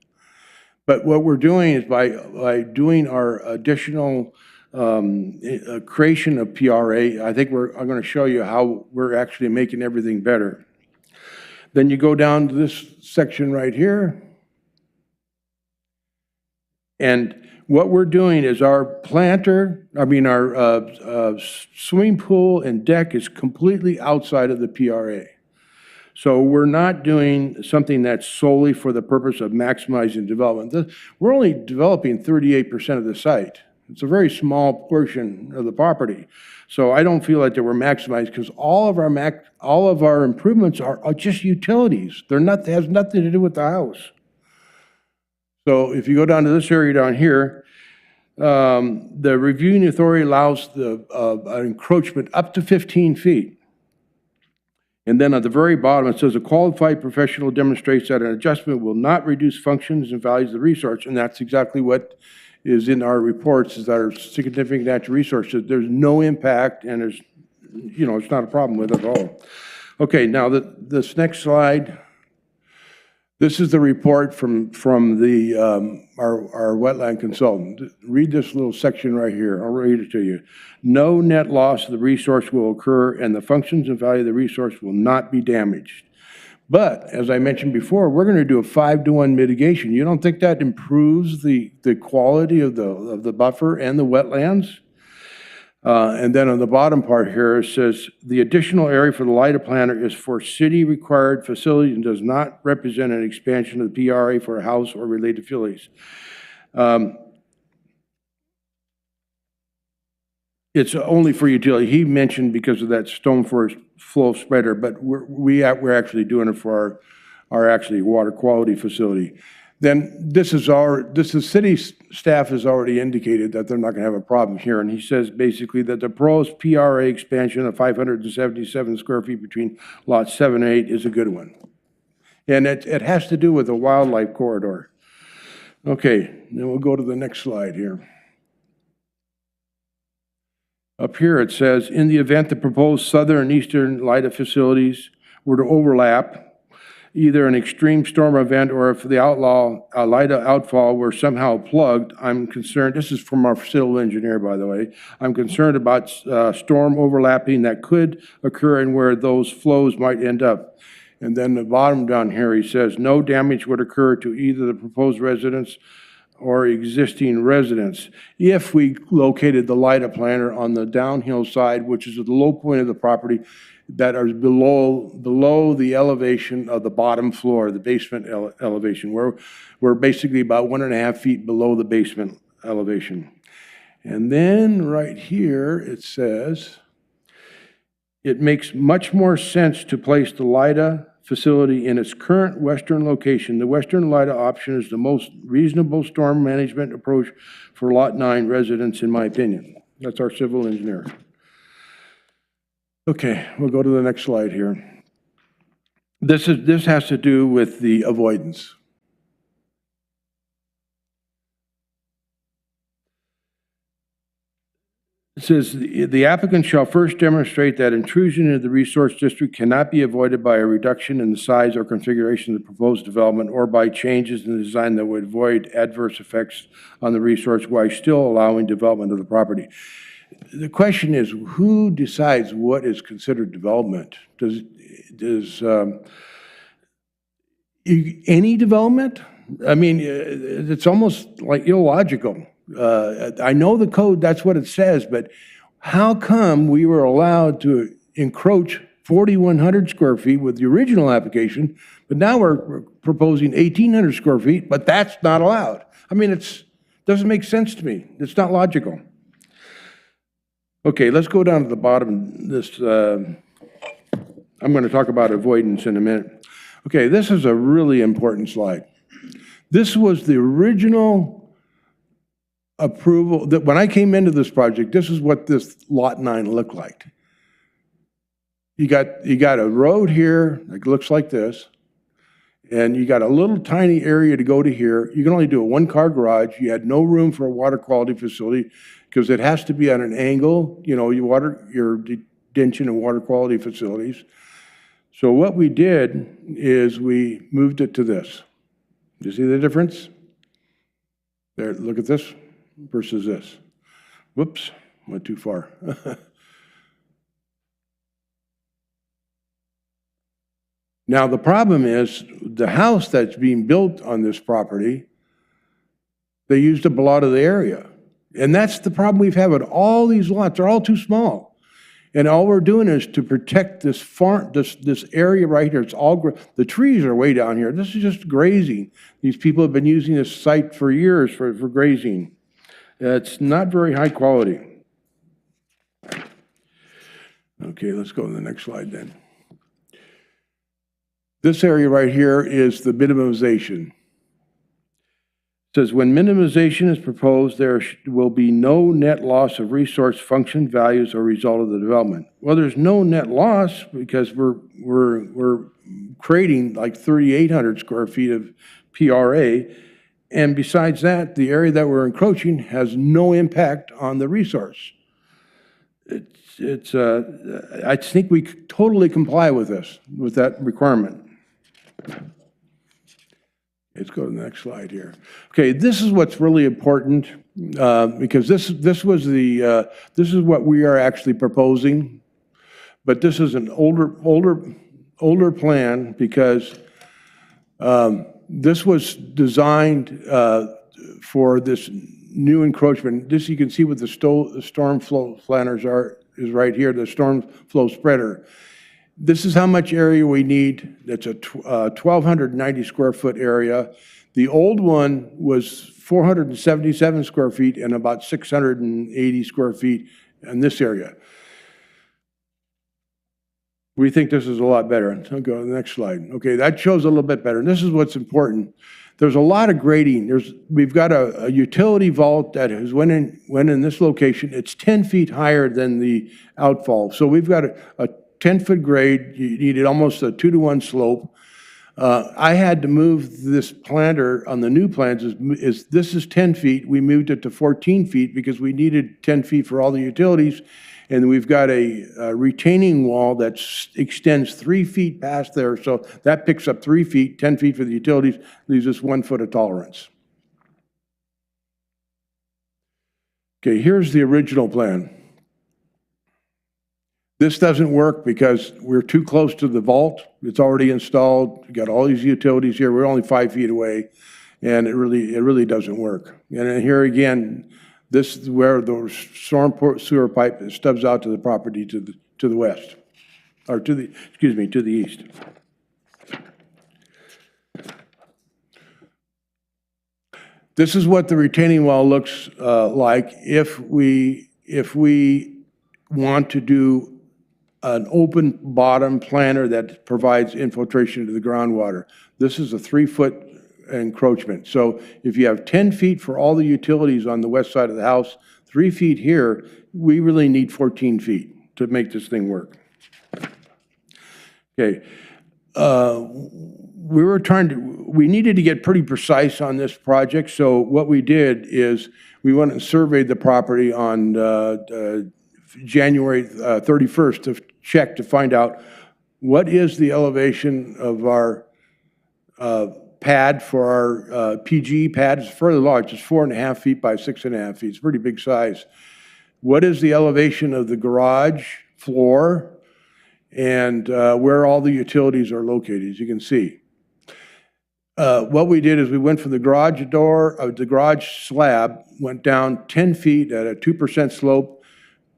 But what we're doing is by doing our additional creation of PRA, I think I'm going to show you how we're actually making everything better. Then you go down to this section right here. And what we're doing is our swimming pool and deck is completely outside of the PRA. So we're not doing something that's solely for the purpose of maximizing development. We're only developing 38% of the site. It's a very small portion of the property. So I don't feel like they were maximized because all of our improvements are just utilities. They has nothing to do with the house. So if you go down to this area down here, the reviewing authority allows an encroachment up to 15 feet. And then at the very bottom, it says a qualified professional demonstrates that an adjustment will not reduce functions and values of the resource. And that's exactly what is in our reports, is our significant natural resources. There's no impact, and there's, it's not a problem with it at all. Okay, now this next slide. This is the report from the our wetland consultant. Read this little section right here. I'll read it to you. No net loss of the resource will occur, and the functions and value of the resource will not be damaged. But as I mentioned before, we're going to do a 5-to-1 mitigation. You don't think that improves the quality of the buffer and the wetlands? And then on the bottom part here, it says, the additional area for the LIDA planner is for city-required facilities and does not represent an expansion of the PRA for a house or related facilities. It's only for utility. He mentioned because of that stone forest flow spreader, but we're actually doing it for our actually water quality facility. Then this is city staff has already indicated that they're not going to have a problem here. And he says basically that the proposed PRA expansion of 577 square feet between lots 7 and 8 is a good one. And it has to do with the wildlife corridor. Okay, then we'll go to the next slide here. Up here it says, in the event the proposed southern and eastern LIDA facilities were to overlap, either an extreme storm event or if the LIDA outfall were somehow plugged, I'm concerned, this is from our civil engineer, by the way, I'm concerned about storm overlapping that could occur and where those flows might end up. And then the bottom down here, he says, no damage would occur to either the proposed residents or existing residents if we located the LIDA planter on the downhill side, which is at the low point of the property that are below the elevation of the bottom floor, the basement elevation. We're basically about 1.5 feet below the basement elevation. And then right here it says, it makes much more sense to place the LIDA facility in its current western location. The western LIDA option is the most reasonable storm management approach for Lot 9 residents, in my opinion. That's our civil engineer. Okay, we'll go to the next slide here. This has to do with the avoidance. It says, the applicant shall first demonstrate that intrusion into the resource district cannot be avoided by a reduction in the size or configuration of the proposed development or by changes in the design that would avoid adverse effects on the resource while still allowing development of the property. The question is, who decides what is considered development? Does any development? I mean, it's almost like illogical. I know the code, that's what it says, but how come we were allowed to encroach 4,100 square feet with the original application, but now we're proposing 1,800 square feet, but that's not allowed? I mean, it doesn't make sense to me. It's not logical. Okay, let's go down to the bottom. I'm going to talk about avoidance in a minute. Okay, this is a really important slide. This was the original approval, that when I came into this project, this is what this Lot 9 looked like. You got a road here that looks like this, and you got a little tiny area to go to here. You can only do a one-car garage. You had no room for a water quality facility because it has to be at an angle, you know, your detention and water quality facilities. So what we did is we moved it to this. You see the difference? There, look at this versus this. Whoops, went too far. Now the problem is the house that's being built on this property, they used up a lot of the area. And that's the problem we've had with all these lots. They're all too small. And all we're doing is to protect this farm, this area right here. It's all, the trees are way down here. This is just grazing. These people have been using this site for years for grazing. It's not very high quality. Okay, let's go to the next slide then. This area right here is the minimization. It says, when minimization is proposed, there will be no net loss of resource function values or result of the development. Well, there's no net loss because we're creating like 3,800 square feet of PRA. And besides that, the area that we're encroaching has no impact on the resource. I think we totally comply with this, with that requirement. Let's go to the next slide here. Okay, this is what's really important because this is what we are actually proposing, but this is an older plan because this was designed for this new encroachment. This you can see what the storm flow planners is right here, the storm flow spreader. This is how much area we need. That's a 1,290 square foot area. The old one was 477 square feet and about 680 square feet in this area. We think this is a lot better. So go to the next slide. Okay, that shows a little bit better. And this is what's important. There's a lot of grading. We've got a utility vault that has went in this location. It's 10 feet higher than the outfall. So we've got a 10-foot grade. You needed almost a 2-to-1 slope. I had to move this planter on the new plans. This is 10 feet. We moved it to 14 feet because we needed 10 feet for all the utilities. And we've got a retaining wall that extends 3 feet past there. So that picks up 3 feet, 10 feet for the utilities, leaves us 1 foot of tolerance. Okay, here's the original plan. This doesn't work because we're too close to the vault. It's already installed. We've got all these utilities here. We're only 5 feet away, and it really doesn't work. And here again, this is where the storm sewer pipe stubs out to the property to the west, or to the east. This is what the retaining wall looks like if we want to do an open bottom planter that provides infiltration to the groundwater. This is a 3-foot encroachment. So if you have 10 feet for all the utilities on the west side of the house, 3 feet here, we really need 14 feet to make this thing work. Okay. We needed to get pretty precise on this project. So what we did is we went and surveyed the property on January 31st to check to find out what is the elevation of our pad for our PG pad. It's fairly large. It's 4.5 feet by 6.5 feet. It's a pretty big size. What is the elevation of the garage floor and where all the utilities are located, as you can see. What we did is we went from the garage door, the garage slab, went down 10 feet at a 2% slope,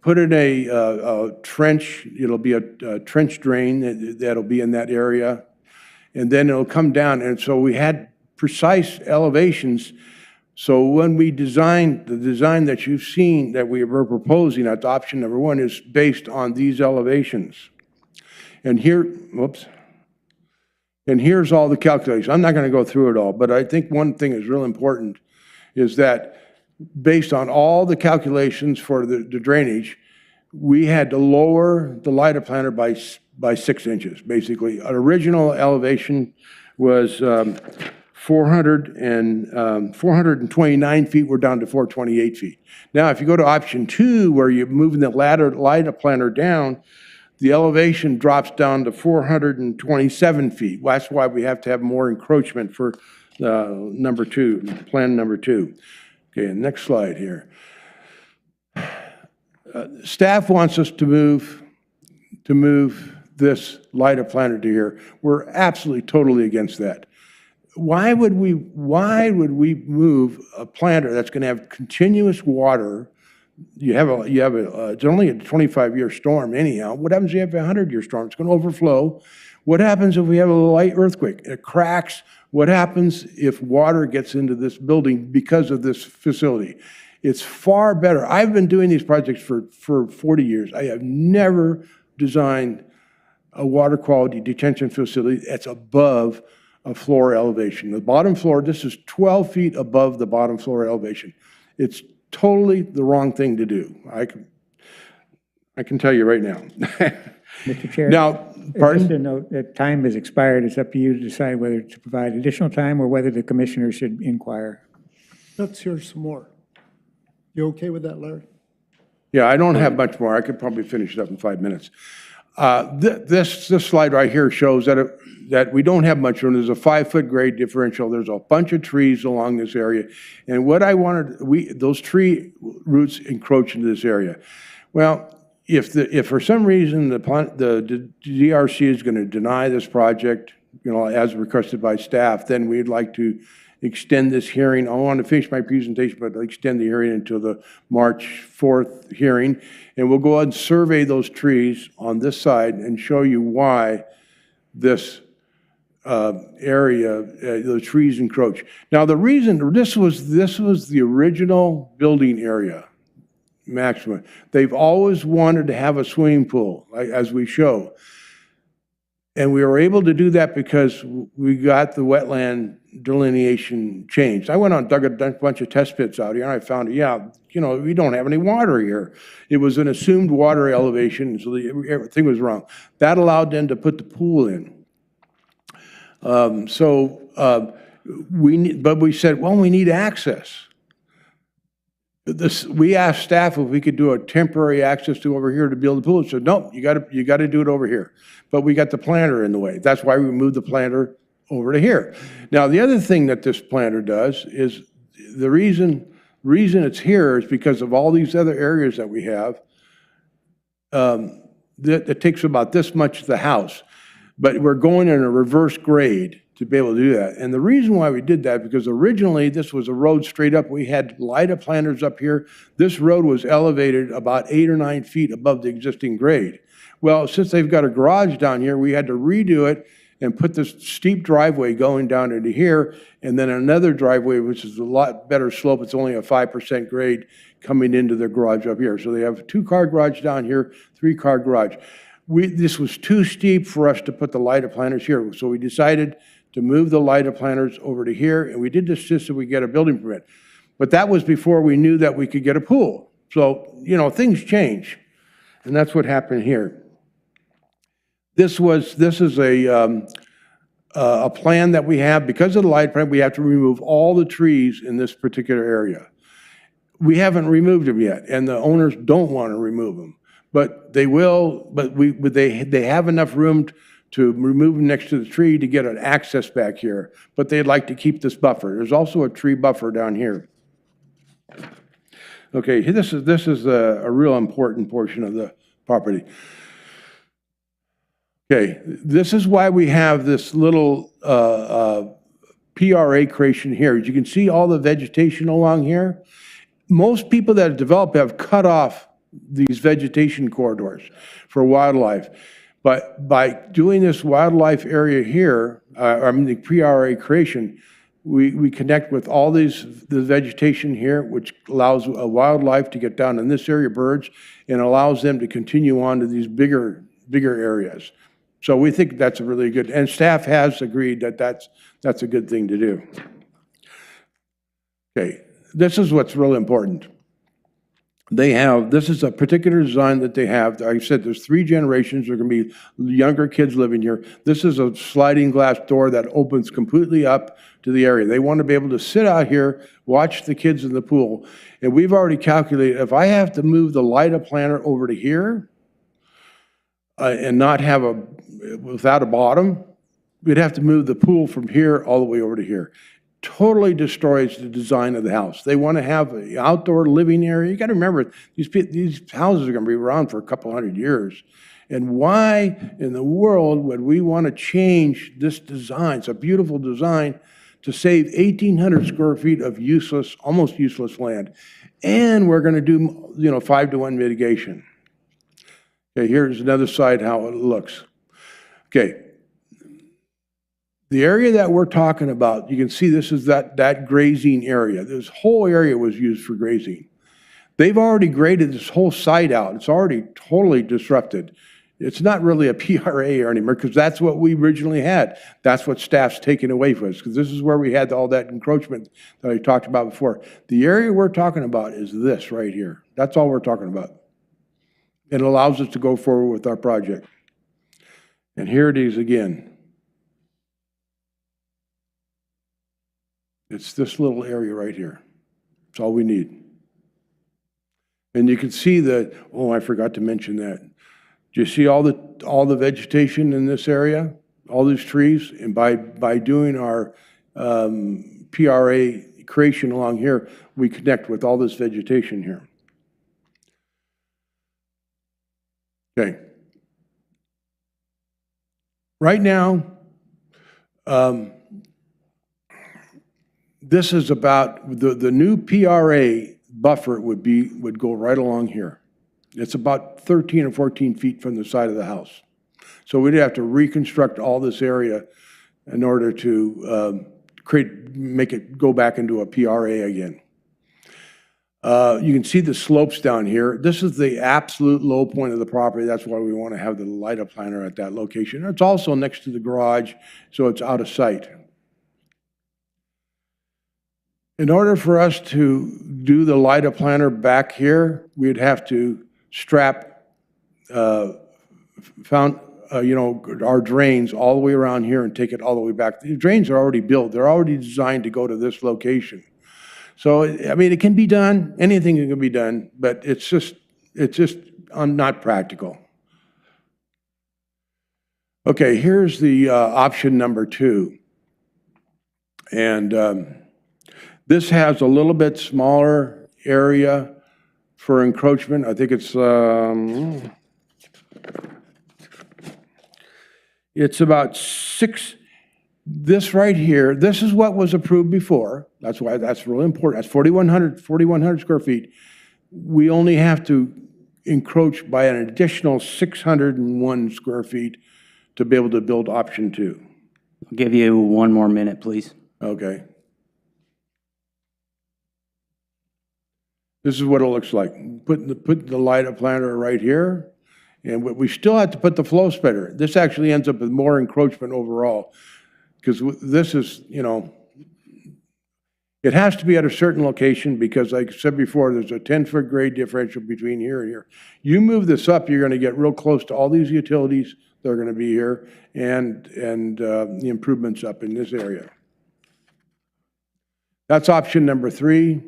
put in a trench. It'll be a trench drain that'll be in that area. And then it'll come down. And so we had precise elevations. So when we designed, the design that you've seen that we were proposing at option number 1 is based on these elevations. And here, whoops. And here's all the calculations. I'm not going to go through it all, but I think one thing is real important is that based on all the calculations for the drainage, we had to lower the lighter planter by 6 inches, basically. Our original elevation was 429 feet. We're down to 428 feet. Now, if you go to option 2, where you're moving the lighter planter down, the elevation drops down to 427 feet. Well, that's why we have to have more encroachment for number 2, plan number 2. Okay, next slide here. Staff wants us to move this lighter planter to here. We're absolutely, totally against that. Why would we move a planter that's going to have continuous water? It's only a 25-year storm anyhow. What happens if you have a 100-year storm? It's going to overflow. What happens if we have a light earthquake? It cracks. What happens if water gets into this building because of this facility? It's far better. I've been doing these projects for 40 years. I have never designed a water quality detention facility that's above a floor elevation. The bottom floor, this is 12 feet above the bottom floor elevation. It's totally the wrong thing to do. I can tell you right now. Mr. Chair. Now, pardon? Just a note that time has expired. It's up to you to decide whether to provide additional time or whether the commissioner should inquire. Let's hear some more. You okay with that, Larry? Yeah, I don't have much more. I could probably finish it up in 5 minutes. This slide right here shows that we don't have much room. There's a 5-foot grade differential. There's a bunch of trees along this area. And what I wanted, those tree roots encroach into this area. Well, if for some reason the DRC is going to deny this project, as requested by staff, then we'd like to extend this hearing. I want to finish my presentation, but extend the hearing until the March 4th hearing. And we'll go ahead and survey those trees on this side and show you why this area, the trees encroach. Now, the reason, this was the original building area. maximum. They've always wanted to have a swimming pool, as we show. And we were able to do that because we got the wetland delineation changed. I went out and dug a bunch of test pits out here, and I found, we don't have any water here. It was an assumed water elevation, so everything was wrong. That allowed them to put the pool in. But we said, well, we need access. We asked staff if we could do a temporary access to over here to build the pool. They said, nope, you got to do it over here. But we got the planter in the way. That's why we moved the planter over to here. Now, the other thing that this planter does is the reason it's here is because of all these other areas that we have. That takes about this much of the house, but we're going in a reverse grade to be able to do that. And the reason why we did that, because originally this was a road straight up. We had LIDA planters up here. This road was elevated about 8 or 9 feet above the existing grade. Well, since they've got a garage down here, we had to redo it and put this steep driveway going down into here, and then another driveway, which is a lot better slope. It's only a 5% grade coming into the garage up here. So they have a 2-car garage down here, 3-car garage. This was too steep for us to put the LIDA planters here, so we decided to move the LIDA planters over to here, and we did this just so we get a building permit. But that was before we knew that we could get a pool. So, things change, and that's what happened here. This is a plan that we have. Because of the LIDA plan, we have to remove all the trees in this particular area. We haven't removed them yet, and the owners don't want to remove them. But they will, but they have enough room to remove them next to the tree to get an access back here. But they'd like to keep this buffer. There's also a tree buffer down here. Okay, this is a real important portion of the property. Okay, this is why we have this little PRA creation here. As you can see all the vegetation along here. Most people that have developed have cut off these vegetation corridors for wildlife. But by doing this wildlife area here, the PRA creation, we connect with all the vegetation here, which allows wildlife to get down in this area, birds, and allows them to continue on to these bigger areas. So we think that's a really good, and staff has agreed that that's a good thing to do. Okay, this is what's really important. This is a particular design that they have. Like I said, there's 3 generations. There are going to be younger kids living here. This is a sliding glass door that opens completely up to the area. They want to be able to sit out here, watch the kids in the pool. And we've already calculated, if I have to move the LIDA planter over to here and not have without a bottom, we'd have to move the pool from here all the way over to here. Totally destroys the design of the house. They want to have an outdoor living area. You got to remember, these houses are going to be around for a couple hundred years. And why in the world would we want to change this design? It's a beautiful design to save 1,800 square feet of useless, almost useless land. And we're going to do, 5-to-1 mitigation. Okay, here's another side how it looks. Okay. The area that we're talking about, you can see this is that grazing area. This whole area was used for grazing. They've already graded this whole site out. It's already totally disrupted. It's not really a PRA anymore because that's what we originally had. That's what staff's taken away from us because this is where we had all that encroachment that I talked about before. The area we're talking about is this right here. That's all we're talking about. It allows us to go forward with our project. And here it is again. It's this little area right here. That's all we need. And you can see that, I forgot to mention that. Do you see all the vegetation in this area? All these trees? And by doing our PRA creation along here, we connect with all this vegetation here. Okay. Right now, this is about the new PRA buffer would go right along here. It's about 13 or 14 feet from the side of the house. So we'd have to reconstruct all this area in order to make it go back into a PRA again. You can see the slopes down here. This is the absolute low point of the property. That's why we want to have the LIDA planter at that location. It's also next to the garage, so it's out of sight. In order for us to do the LIDA planter back here, we'd have to strap our drains all the way around here and take it all the way back. The drains are already built. They're already designed to go to this location. So, I mean, it can be done. Anything can be done, but it's just not practical. Okay, here's the option number 2. And this has a little bit smaller area for encroachment. I think it's about 6. This right here, this is what was approved before. That's why that's really important. That's 4,100 square feet. We only have to encroach by an additional 601 square feet to be able to build option 2. I'll give you 1 more minute, please. Okay. This is what it looks like. Put the LIDA planter right here, and we still have to put the flow spreader. This actually ends up with more encroachment overall, because this is, it has to be at a certain location because, like I said before, there's a 10-foot grade differential between here and here. You move this up, you're going to get real close to all these utilities that are going to be here and the improvements up in this area. That's option number 3.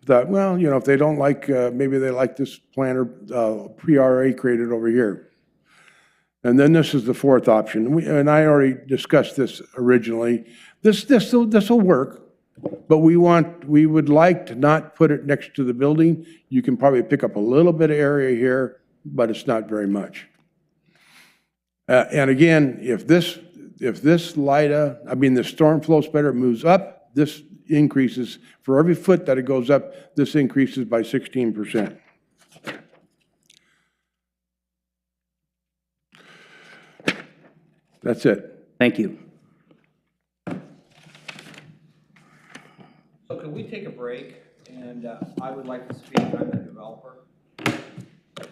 That, well, if they don't like, maybe they like this planter pre-RA created over here. And then this is the 4th option. And I already discussed this originally. This will work, but we would like to not put it next to the building. You can probably pick up a little bit of area here, but it's not very much. And again, if this LIDA, the storm flow spreader moves up, this increases. For every foot that it goes up, this increases by 16%. That's it. Thank you. So can we take a break? And I would like to speak. I'm the developer. Is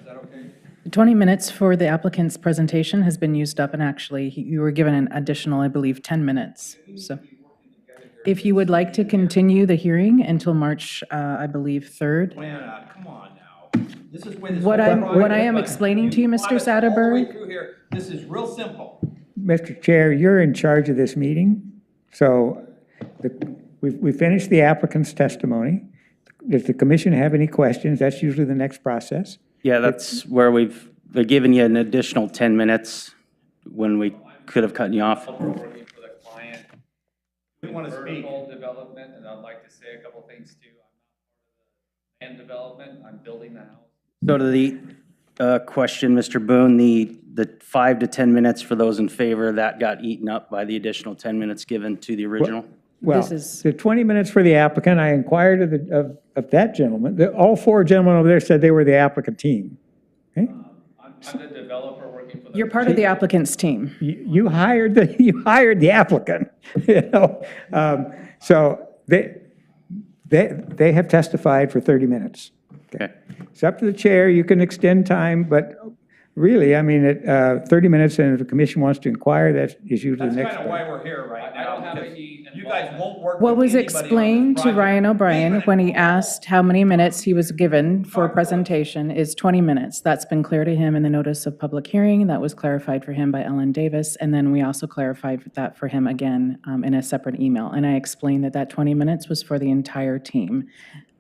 that okay? 20 minutes for the applicant's presentation has been used up, and actually, you were given an additional, I believe, 10 minutes. So if you would like to continue the hearing until March, I believe, 3rd. Come on now. This is where this What I am explaining to you, Mr. Satterberg. This is real simple. Mr. Chair, you're in charge of this meeting, so we finished the applicant's testimony. Does the commission have any questions? That's usually the next process. Yeah, that's where they're giving you an additional 10 minutes when we could have cut you off. Working for the client. We want to speak. Vertical development, and I'd like to say a couple things too. I'm not part of the land development. I'm building the house. So to the question, Mr. Boone, the 5 to 10 minutes for those in favor, that got eaten up by the additional 10 minutes given to the original? Well, the 20 minutes for the applicant, I inquired of that gentleman. All 4 gentlemen over there said they were the applicant team. Okay? I'm the developer working for the. You're part of the applicant's team. You hired the applicant. So they have testified for 30 minutes. Okay. It's up to the chair. You can extend time, but really, 30 minutes, and if the commission wants to inquire, that is usually the next. That's kind of why we're here right now. I don't have any. You guys won't work. What with was anybody explained on to this Ryan project. O'Brien when he asked how many minutes he was given for a presentation is 20 minutes. That's been clear to him in the notice of public hearing. That was clarified for him by Ellen Davis. And then we also clarified that for him again in a separate email. And I explained that 20 minutes was for the entire team.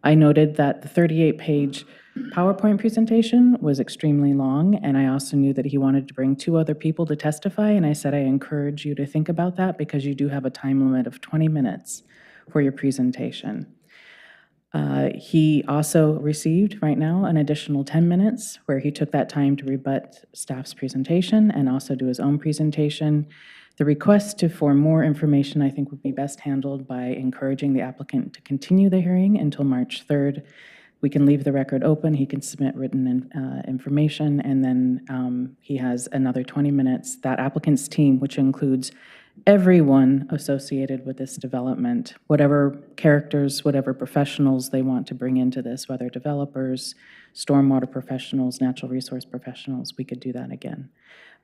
I noted that the 38-page PowerPoint presentation was extremely long, and I also knew that he wanted to bring 2 other people to testify, and I said I encourage you to think about that because you do have a time limit of 20 minutes for your presentation. He also received right now an additional 10 minutes where he took that time to rebut staff's presentation and also do his own presentation. The request for more information, I think, would be best handled by encouraging the applicant to continue the hearing until March 3rd. We can leave the record open. He can submit written information, and then he has another 20 minutes. That applicant's team, which includes everyone associated with this development, whatever characters, whatever professionals they want to bring into this, whether developers, stormwater professionals, natural resource professionals, we could do that again.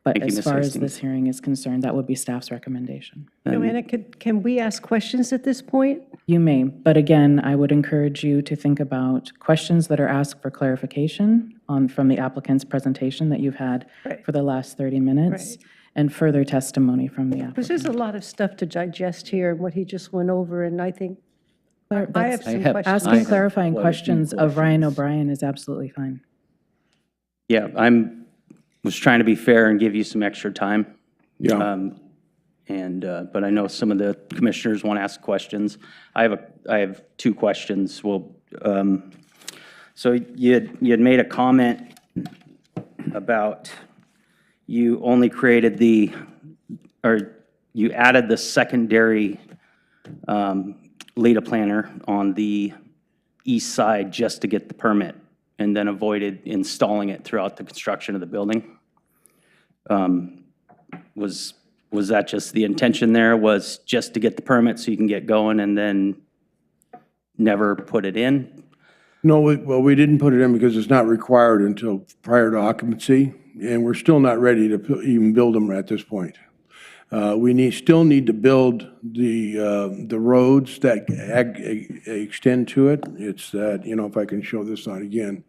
But Thank you, as Ms. far as Hastings. this hearing is concerned, that would be staff's recommendation. Joanna, can we ask questions at this point? You may, but again, I would encourage you to think about questions that are asked for clarification from the applicant's presentation that you've had Right. for the last 30 minutes, and further testimony from the Because applicant. there's a lot of stuff to digest here, and what he just went over, and I think I have That's- some have- questions. Asking have clarifying quite a few questions of Ryan questions. O'Brien is absolutely fine. Yeah, was trying to be fair and give you some extra time. Yeah. But I know some of the commissioners want to ask questions. I have two questions. Well, so you had made a comment about you only created you added the secondary LEDA planter on the east side just to get the permit, and then avoided installing it throughout the construction of the building. Was that just the intention there, was just to get the permit so you can get going and then never put it in? No, we didn't put it in because it's not required until prior to occupancy, and we're still not ready to even build them at this point. We still need to build the roads that extend to it. It's that, if I can show this on again.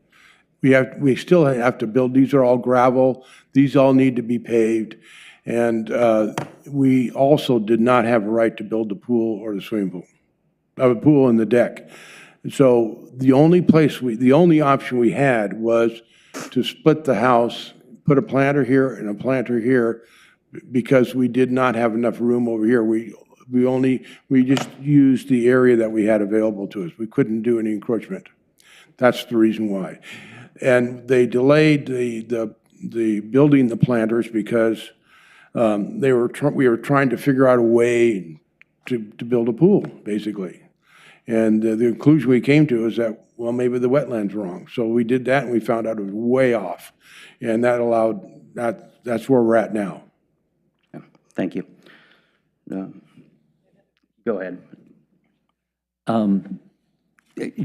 We still have to build, these are all gravel, these all need to be paved. And we also did not have a right to build the pool or the swimming pool, a pool and the deck. So the only option we had was to split the house, put a planter here and a planter here, because we did not have enough room over here. We just used the area that we had available to us. We couldn't do any encroachment. That's the reason why. And they delayed the building the planters because we were trying to figure out a way to build a pool, basically. And the conclusion we came to is that, well, maybe the wetland's wrong. So we did that, and we found out it was way off. And that's where we're at now. Yeah, thank you. Go ahead.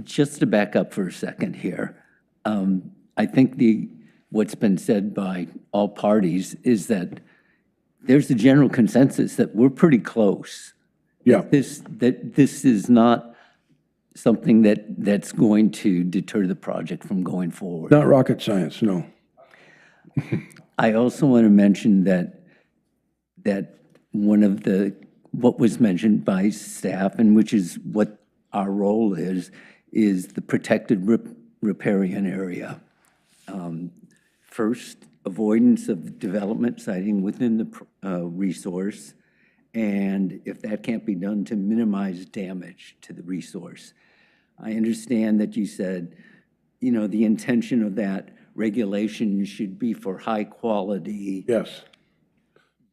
Just to back up for a second here, I think what's been said by all parties is that there's a general consensus that we're pretty close. Yeah. That this is not something that's going to deter the project from going forward. Not rocket science, no. I also want to mention that one of what was mentioned by staff, and which is what our role is the protected riparian area. First, avoidance of development siting within the resource, and if that can't be done, to minimize damage to the resource. I understand that you said, the intention of that regulation should be for high quality. Yes.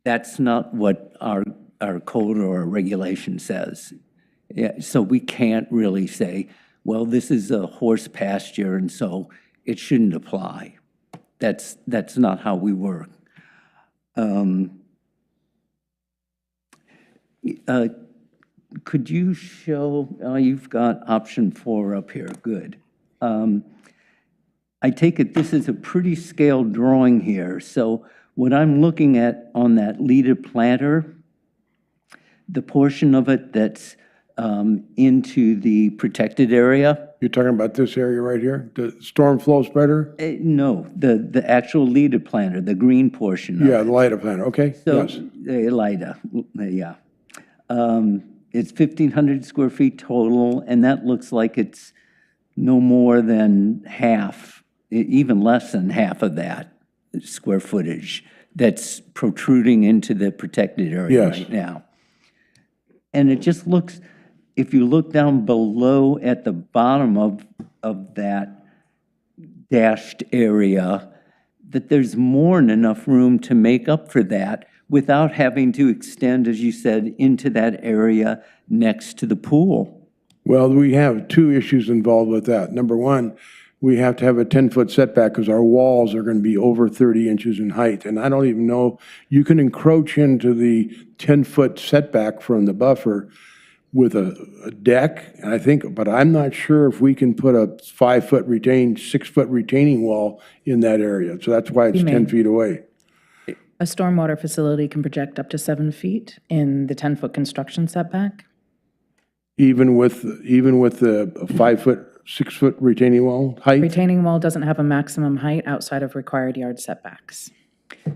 That's not what our code or our regulation says. Yeah, so we can't really say, well, this is a horse pasture, and so it shouldn't apply. That's not how we work. Could you show, you've got option 4 up here, good. I take it this is a pretty scaled drawing here. So what I'm looking at on that LEDA planter, the portion of it that's into the protected area. You're talking about this area right here, the storm flow spreader? No, the actual LEDA planter, the green portion of Yeah, it. the LIDA planter, okay, So, yes. LIDA, yeah. It's 1,500 square feet total, and that looks like it's no more than half, even less than half of that square footage that's protruding into the protected area Yes. right now. And it just looks, if you look down below at the bottom of that dashed area, that there's more than enough room to make up for that without having to extend, as you said, into that area next to the pool. Well, we have two issues involved with that. Number one, we have to have a 10-foot setback because our walls are going to be over 30 inches in height. And I don't even know, you can encroach into the 10-foot setback from the buffer with a deck, I think, but I'm not sure if we can put a 5-foot 6-foot retaining wall in that area. So that's why it's 10 feet away. A stormwater facility can project up to 7 feet in the 10-foot construction setback. Even with the 5-foot, 6-foot retaining wall height? Retaining wall doesn't have a maximum height outside of required yard setbacks.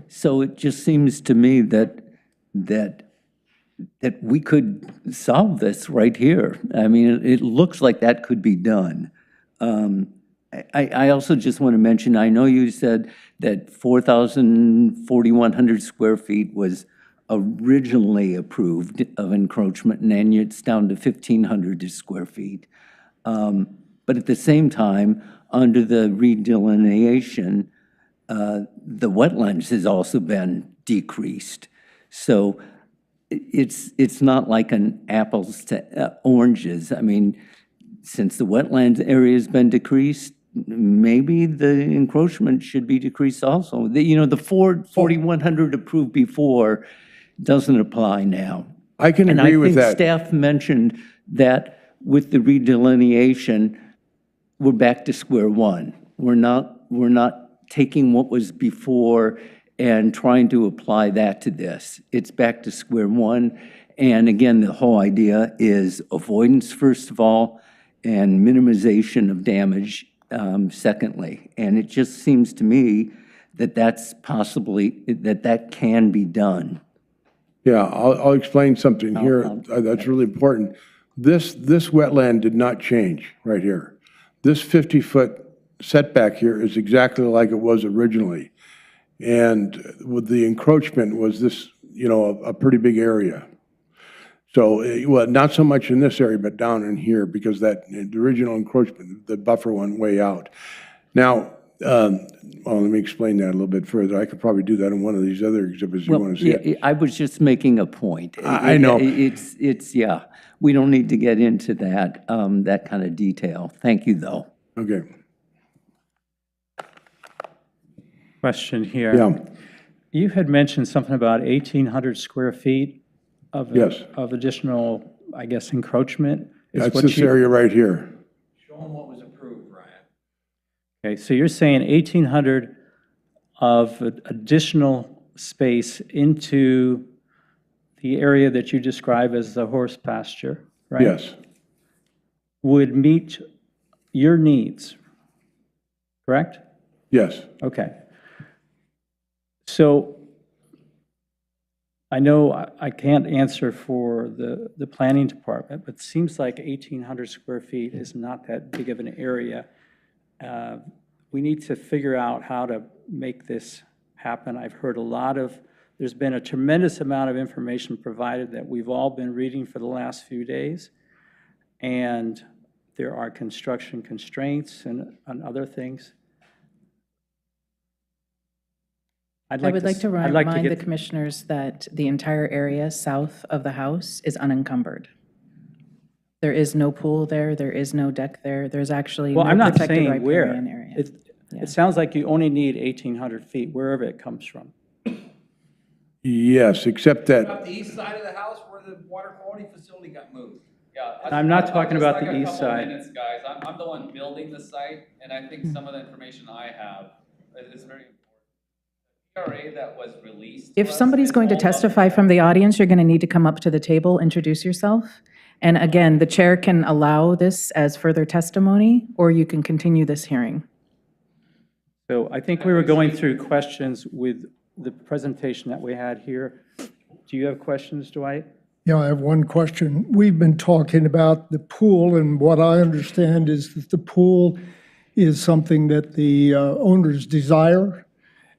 So it just seems to me that we could solve this right here. I mean, it looks like that could be done. I also just want to mention, I know you said that 4,100 square feet was originally approved of encroachment, and then it's down to 1,500 square feet. But at the same time, under the re-delineation, the wetlands has also been decreased. So it's not like an apples to oranges. I mean, since the wetlands area has been decreased, maybe the encroachment should be decreased also. The 4,100 approved before doesn't apply now. I can agree with that. And I think staff mentioned that with the re-delineation, we're back to square one. We're not taking what was before and trying to apply that to this. It's back to square one. And again, the whole idea is avoidance, first of all, and minimization of damage, secondly. And it just seems to me that that's possibly, that can be done. Yeah, I'll explain something here that's really important. This wetland did not change right here. This 50-foot setback here is exactly like it was originally. And with the encroachment was this, a pretty big area. So, well, not so much in this area, but down in here, because the original encroachment, the buffer went way out. Now, well, let me explain that a little bit further. I could probably do that in one of these other exhibits you want to see it. I was just making a point. I know. Yeah, we don't need to get into that, that kind of detail. Thank you, though. Okay. Question here. Yeah. You had mentioned something about 1,800 square feet of additional, I guess, encroachment. That's this area right here. Show them what was approved, Ryan. Okay, so you're saying 1,800 of additional space into the area that you describe as the horse pasture, right? Yes. Would meet your needs, correct? Yes. Okay. So I know I can't answer for the planning department, but it seems like 1,800 square feet is not that big of an area. We need to figure out how to make this happen. I've heard there's been a tremendous amount of information provided that we've all been reading for the last few days. And there are construction constraints and other things. I would like to remind the commissioners that the entire area south of the house is unencumbered. There is no pool there. There is no deck there. There's actually no protected riparian area. It sounds like you only need 1,800 feet, wherever it comes from. Yes, except that. Up the east side of the house where the water quality facility got moved. Yeah. I'm not talking about the east side. Minutes, guys. I'm the one building the site, and I think some of the information I have is very important. The PRA that was released. If somebody's going to testify from the audience, you're going to need to come up to the table, introduce yourself. And again, the chair can allow this as further testimony, or you can continue this hearing. So I think we were going through questions with the presentation that we had here. Do you have questions, Dwight? Yeah, I have one question. We've been talking about the pool, and what I understand is that the pool is something that the owners desire,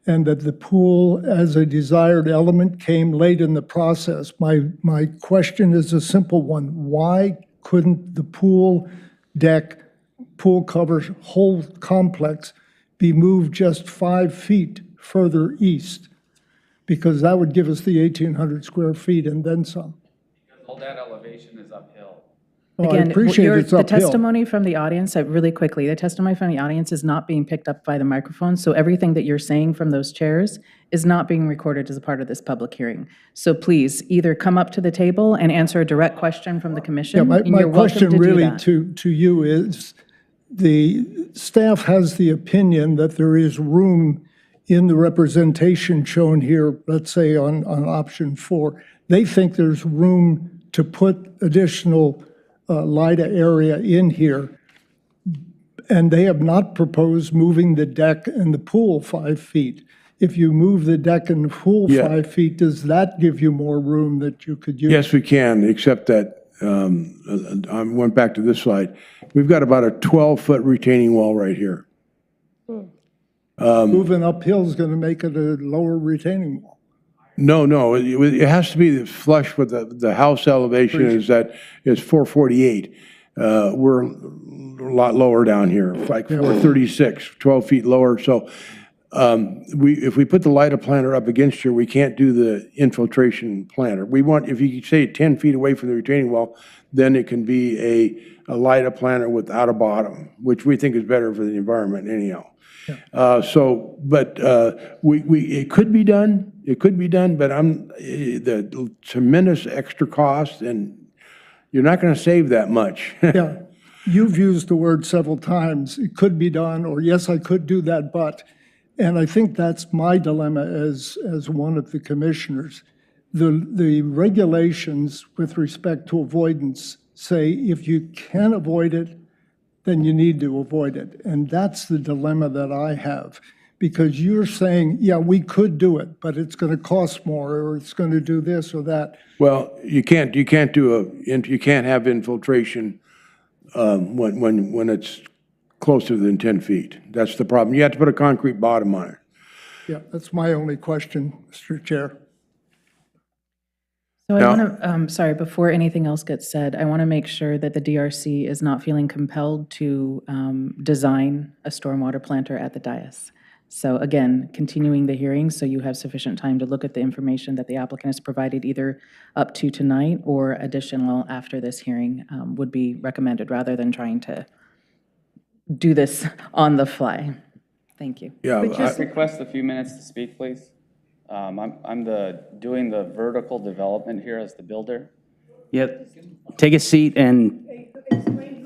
and that the pool as a desired element came late in the process. My question is a simple one. Why couldn't the pool deck, pool cover, whole complex be moved just 5 feet further east? Because that would give us the 1,800 square feet and then some. Because all that elevation is uphill. Well, I Again, appreciate it's the uphill. testimony from the audience, really quickly, the testimony from the audience is not being picked up by the microphone, so everything that you're saying from those chairs is not being recorded as a part of this public hearing. So please, either come up to the table and answer a direct question from the Yeah, commission, my and you're welcome question to do really that. to you is, the staff has the opinion that there is room in the representation shown here, let's say on option 4. They think there's room to put additional LIDA area in here, and they have not proposed moving the deck and the pool 5 feet. If you move the deck and the pool Yeah. 5 feet, does that give you more room that you could use? Yes, we can, except that, I went back to this slide. We've got about a 12-foot retaining wall right here. Moving uphill is going to make it a lower retaining wall. No, it has to be flush with the house elevation is 448. We're a lot lower down here, like 436, 12 feet lower. So if we put the LIDA planter up against here, we can't do the infiltration planter. We want, if you say 10 feet away from the retaining wall, then it can be a LIDA planter without a bottom, which we think is better for the environment anyhow. It could be done. It could be done, but the tremendous extra cost, and you're not going to save that much. Yeah, you've used the word several times, it could be done, or yes, I could do that, but, and I think that's my dilemma as one of the commissioners. The regulations with respect to avoidance say if you can avoid it, then you need to avoid it. And that's the dilemma that I have. Because you're saying, yeah, we could do it, but it's going to cost more, or it's going to do this or that. Well, you can't have infiltration when it's closer than 10 feet. That's the problem. You have to put a concrete bottom on it. Yeah, that's my only question, Mr. Chair. So I want to, sorry, before anything else gets said, I want to make sure that the DRC is not feeling compelled to design a stormwater planter at the dais. So again, continuing the hearing, so you have sufficient time to look at the information that the applicant has provided either up to tonight or additional after this hearing would be recommended, rather than trying to do this on the fly. Thank you. Yeah, Request a few minutes to speak, please. I'm doing the vertical development here as the builder. Yep. Take a seat and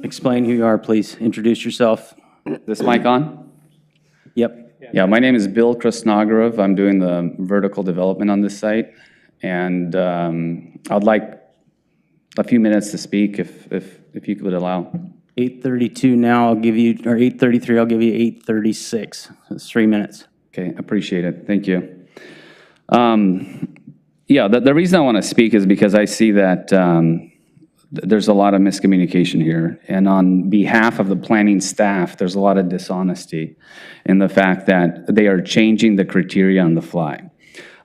explain who you are, please. Introduce yourself. This mic on? Yep. Yeah, my name is Bill Krasnogarov. I'm doing the vertical development on this site. And I'd like a few minutes to speak if you could allow. 8:32 now, I'll give you, or 8:33, I'll give you 8:36. It's 3 minutes. Okay, appreciate it. Thank you. Yeah, the reason I want to speak is because I see that there's a lot of miscommunication here. And on behalf of the planning staff, there's a lot of dishonesty in the fact that they are changing the criteria on the fly,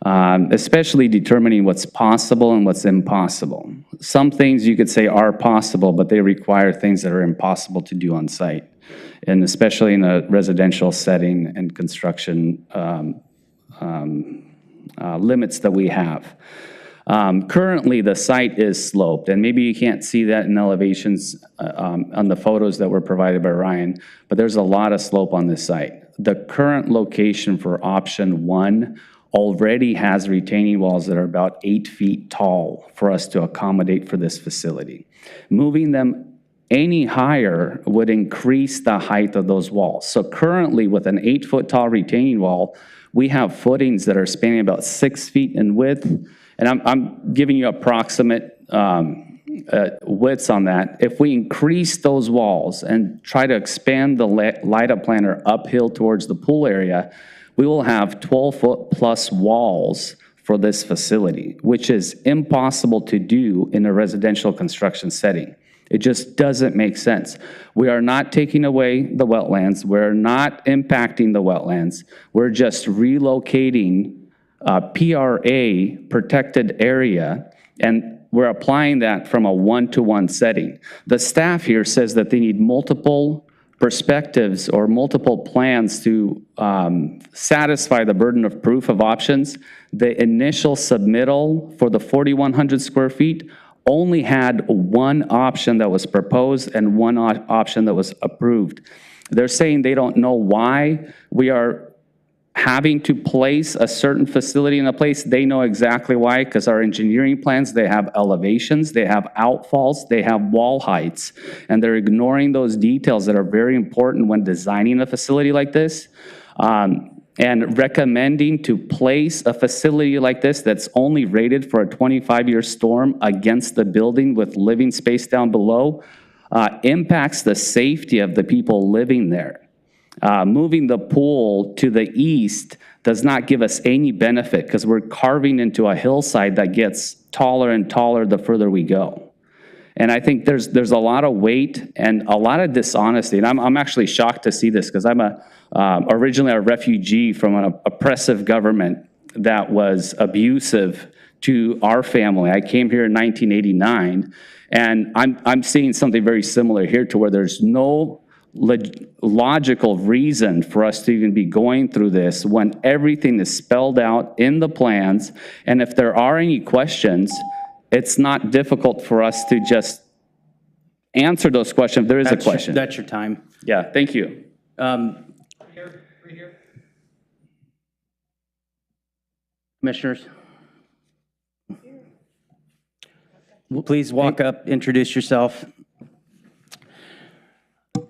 especially determining what's possible and what's impossible. Some things you could say are possible, but they require things that are impossible to do on site, and especially in a residential setting and construction limits that we have. Currently, the site is sloped, and maybe you can't see that in elevations on the photos that were provided by Ryan, but there's a lot of slope on this site. The current location for option 1 already has retaining walls that are about 8 feet tall for us to accommodate for this facility. Moving them any higher would increase the height of those walls. So currently, with an 8-foot tall retaining wall, we have footings that are spanning about 6 feet in width. And I'm giving you approximate widths on that. If we increase those walls and try to expand the LIDA planter uphill towards the pool area, we will have 12-foot plus walls for this facility, which is impossible to do in a residential construction setting. It just doesn't make sense. We are not taking away the wetlands. We're not impacting the wetlands. We're just relocating PRA, protected area, and we're applying that from a one-to-one setting. The staff here says that they need multiple perspectives or multiple plans to satisfy the burden of proof of options. The initial submittal for the 4,100 square feet only had one option that was proposed and one option that was approved. They're saying they don't know why we are having to place a certain facility in a place. They know exactly why, because our engineering plans, they have elevations, they have outfalls, they have wall heights, and they're ignoring those details that are very important when designing a facility like this. And recommending to place a facility like this that's only rated for a 25-year storm against the building with living space down below impacts the safety of the people living there. Moving the pool to the east does not give us any benefit because we're carving into a hillside that gets taller and taller the further we go. And I think there's a lot of weight and a lot of dishonesty. And I'm actually shocked to see this because I'm originally a refugee from an oppressive government that was abusive to our family. I came here in 1989, and I'm seeing something very similar here to where there's no logical reason for us to even be going through this when everything is spelled out in the plans. And if there are any questions, it's not difficult for us to just answer those questions if there is a question. That's your time. Yeah, thank you. Commissioners? Please walk up, introduce yourself.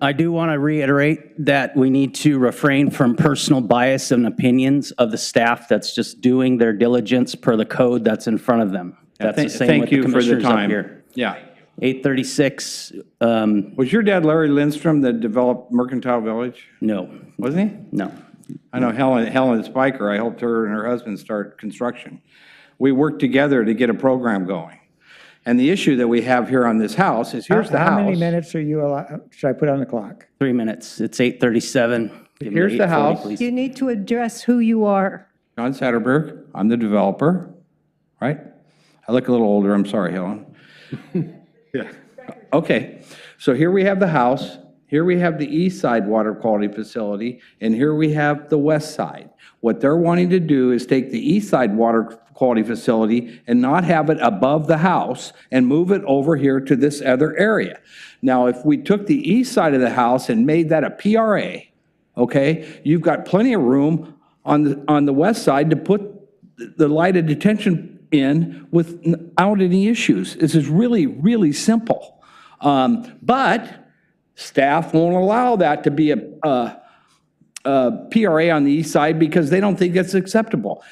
I do want to reiterate that we need to refrain from personal bias and opinions of the staff that's just doing their diligence per the code that's in front of them. That's the same with the commissioners up here. Yeah. 836. Was your dad Larry Lindstrom that developed Mercantile Village? No. Wasn't he? No. I know Helen Spiker. I helped her and her husband start construction. We worked together to get a program going. And the issue that we have here on this house is here's the house. How many minutes are you allowed, should I put on the clock? 3 minutes. It's 8:37. Give me Here's the 8:40, house. please. You need to address who you are. John Satterberg. I'm the developer, right? I look a little older. I'm sorry, Helen. Yeah. Okay. So here we have the house. Here we have the east side water quality facility, and here we have the west side. What they're wanting to do is take the east side water quality facility and not have it above the house and move it over here to this other area. Now, if we took the east side of the house and made that a PRA, okay, you've got plenty of room on the west side to put the lighted detention in without any issues. This is really, really simple. But staff won't allow that to be a PRA on the east side because they don't think it's acceptable.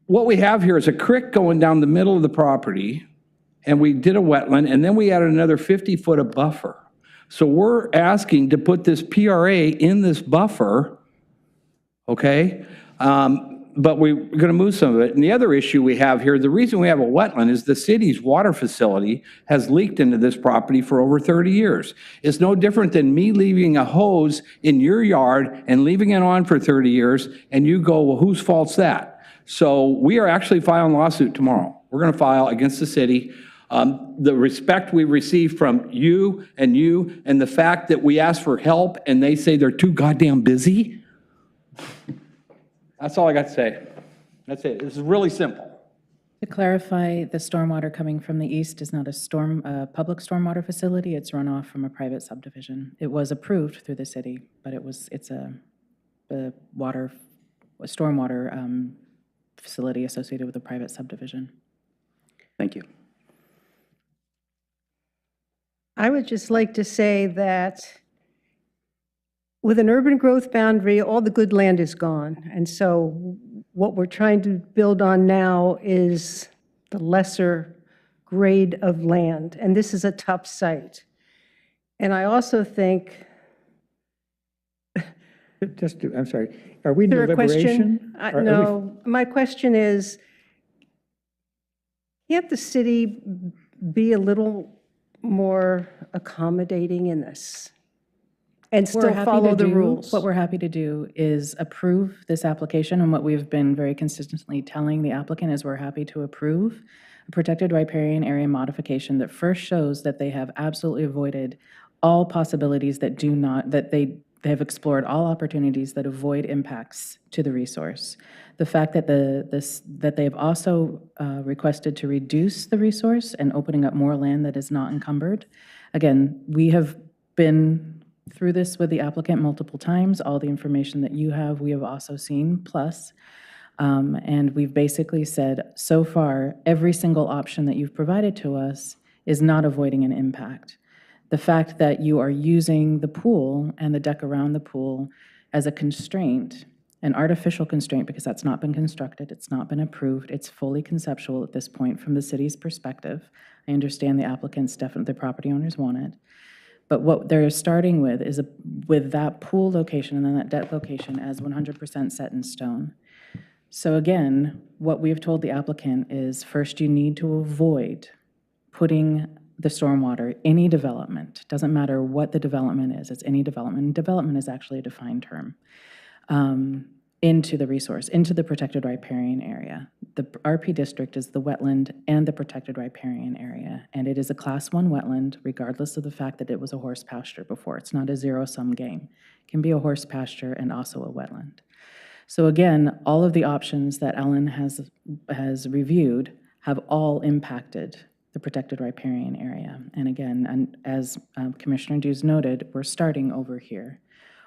What we have here is a creek going down the middle of the property, and we did a wetland, and then we added another 50-foot of buffer. So we're asking to put this PRA in this buffer, okay? But we're going to move some of it. And the other issue we have here, the reason we have a wetland is the city's water facility has leaked into this property for over 30 years. It's no different than me leaving a hose in your yard and leaving it on for 30 years, and you go, well, whose fault's that? So we are actually filing a lawsuit tomorrow. We're going to file against the city. The respect we receive from you and the fact that we ask for help and they say they're too goddamn busy. That's all I got to say. That's it. This is really simple. To clarify, the stormwater coming from the east is not a public stormwater facility. It's runoff from a private subdivision. It was approved through the city, but it's a stormwater facility associated with a private subdivision. Thank you. I would just like to say that with an urban growth boundary, all the good land is gone. And so what we're trying to build on now is the lesser grade of land. And this is a tough site. And I also think... I'm sorry, are we in Is there a deliberation? question? No, my question is, can't the city be a little more accommodating in this and still follow the rules? What we're happy to do is approve this application, and what we've been very consistently telling the applicant is we're happy to approve a protected riparian area modification that first shows that they have absolutely avoided all possibilities that they have explored all opportunities that avoid impacts to the resource. The fact that that they've also requested to reduce the resource and opening up more land that is not encumbered. Again, we have been through this with the applicant multiple times. All the information that you have, we have also seen, plus. And we've basically said, so far, every single option that you've provided to us is not avoiding an impact. The fact that you are using the pool and the deck around the pool as a constraint, an artificial constraint, because that's not been constructed, it's not been approved, it's fully conceptual at this point from the city's perspective. I understand the applicants, definitely the property owners want it. But what they're starting with is with that pool location and then that deck location as 100% set in stone. So again, what we've told the applicant is first you need to avoid putting the stormwater, any development, doesn't matter what the development is, it's any development. And development is actually a defined term, into the resource, into the protected riparian area. The RP district is the wetland and the protected riparian area, and it is a class 1 wetland, regardless of the fact that it was a horse pasture before. It's not a zero-sum game. It can be a horse pasture and also a wetland. So again, all of the options that Ellen has reviewed have all impacted the protected riparian area. And again, and as Commissioner Dews noted, we're starting over here.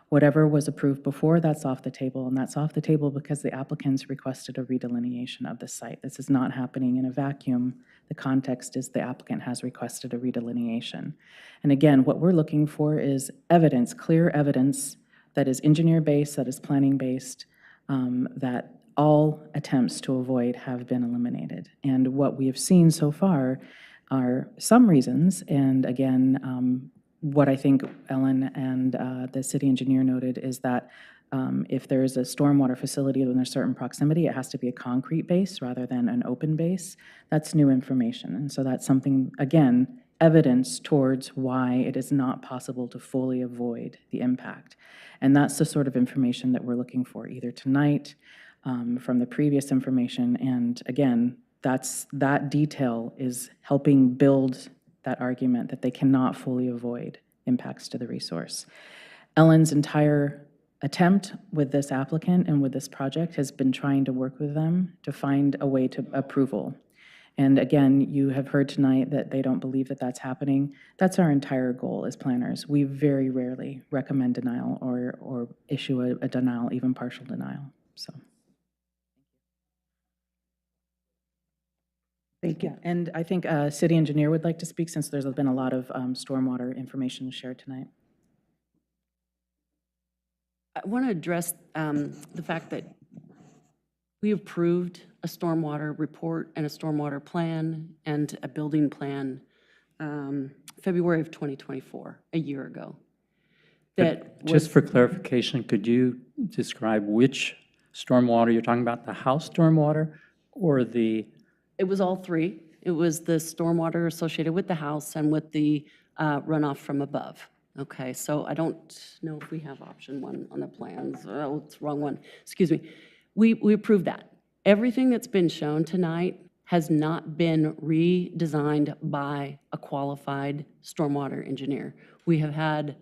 Whatever was approved before, that's off the table, and that's off the table because the applicants requested a re-delineation of the site. This is not happening in a vacuum. The context is the applicant has requested a re-delineation. And again, what we're looking for is evidence, clear evidence that is engineer-based, that is planning-based, that all attempts to avoid have been eliminated. And what we have seen so far are some reasons, and again, what I think Ellen and the city engineer noted is that if there is a stormwater facility within a certain proximity, it has to be a concrete base rather than an open base. That's new information. And so that's something, again, evidence towards why it is not possible to fully avoid the impact. And that's the sort of information that we're looking for either tonight from the previous information. And again, that detail is helping build that argument that they cannot fully avoid impacts to the resource. Ellen's entire attempt with this applicant and with this project has been trying to work with them to find a way to approval. And again, you have heard tonight that they don't believe that that's happening. That's our entire goal as planners. We very rarely recommend denial or issue a denial, even partial denial. So. Thank you. Yeah, and I think city engineer would like to speak since there's been a lot of stormwater information shared tonight. I want to address the fact that we approved a stormwater report and a stormwater plan and a building plan February of 2024, a year ago. That just for clarification, could you describe which stormwater you're talking about, the house stormwater or the? It was all three. It was the stormwater associated with the house and with the runoff from above. Okay, so I don't know if we have option 1 on the plans. Oh, it's the wrong one. Excuse me. We approved that. Everything that's been shown tonight has not been redesigned by a qualified stormwater engineer. We have had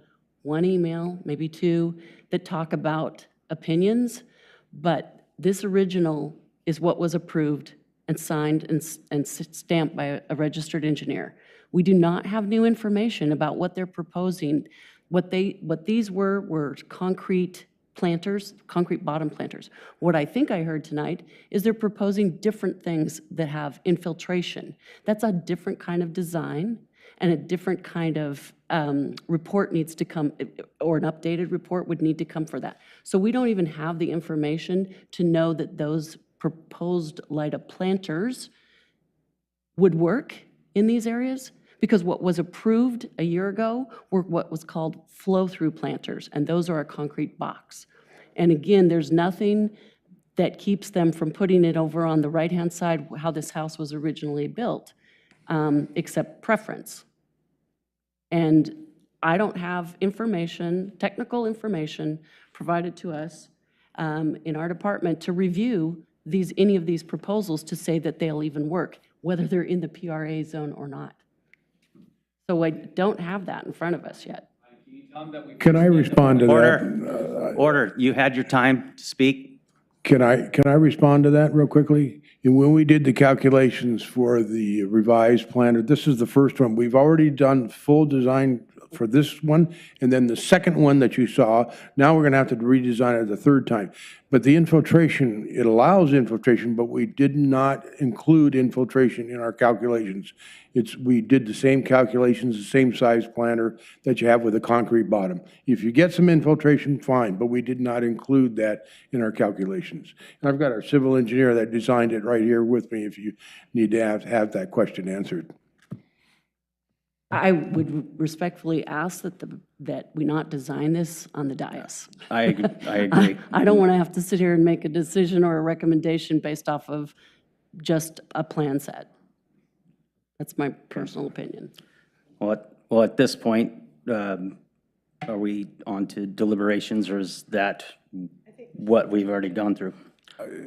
1 email, maybe 2, that talk about opinions, but this original is what was approved and signed and stamped by a registered engineer. We do not have new information about what they're proposing. What these were concrete planters, concrete bottom planters. What I think I heard tonight is they're proposing different things that have infiltration. That's a different kind of design and a different kind of report needs to come, or an updated report would need to come for that. So we don't even have the information to know that those proposed light-up planters would work in these areas, because what was approved a year ago were what was called flow-through planters, and those are a concrete box. And again, there's nothing that keeps them from putting it over on the right-hand side, how this house was originally built, except preference. And I don't have information, technical information provided to us in our department to review any of these proposals to say that they'll even work, whether they're in the PRA zone or not. So I don't have that in front of us yet. Can you Can I respond to that? Order. You had your time to speak. Can I respond to that real quickly? And when we did the calculations for the revised plan, this is the first one. We've already done full design for this one, and then the second one that you saw, now we're going to have to redesign it the third time. But the infiltration, it allows infiltration, but we did not include infiltration in our calculations. We did the same calculations, the same size planter that you have with a concrete bottom. If you get some infiltration, fine, but we did not include that in our calculations. And I've got our civil engineer that designed it right here with me if you need to have that question answered. I would respectfully ask that we not design this on the dais. I agree. I don't want to have to sit here and make a decision or a recommendation based off of just a plan set. That's my personal opinion. Well, at this point, are we on to deliberations, or is that what we've already gone through?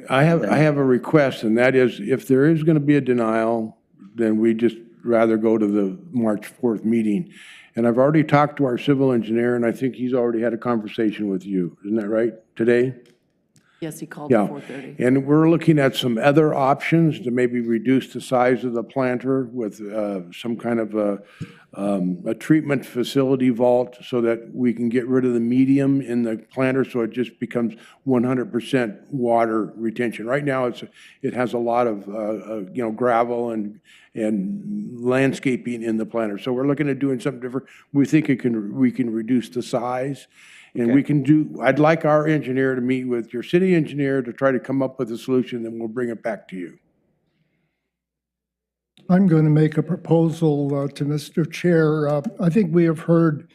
I have a request, and that is if there is going to be a denial, then we just rather go to the March 4th meeting. And I've already talked to our civil engineer, and I think he's already had a conversation with you. Isn't that right, today? Yes, he called at 4:30. And we're looking at some other options to maybe reduce the size of the planter with some kind of a treatment facility vault so that we can get rid of the medium in the planter so it just becomes 100% water retention. Right now, it has a lot of gravel and landscaping in the planter. So we're looking at doing something different. We think we can reduce the size. And we can I'd like our engineer to meet with your city engineer to try to come up with a solution, and we'll bring it back to you. I'm going to make a proposal to Mr. Chair. I think we have heard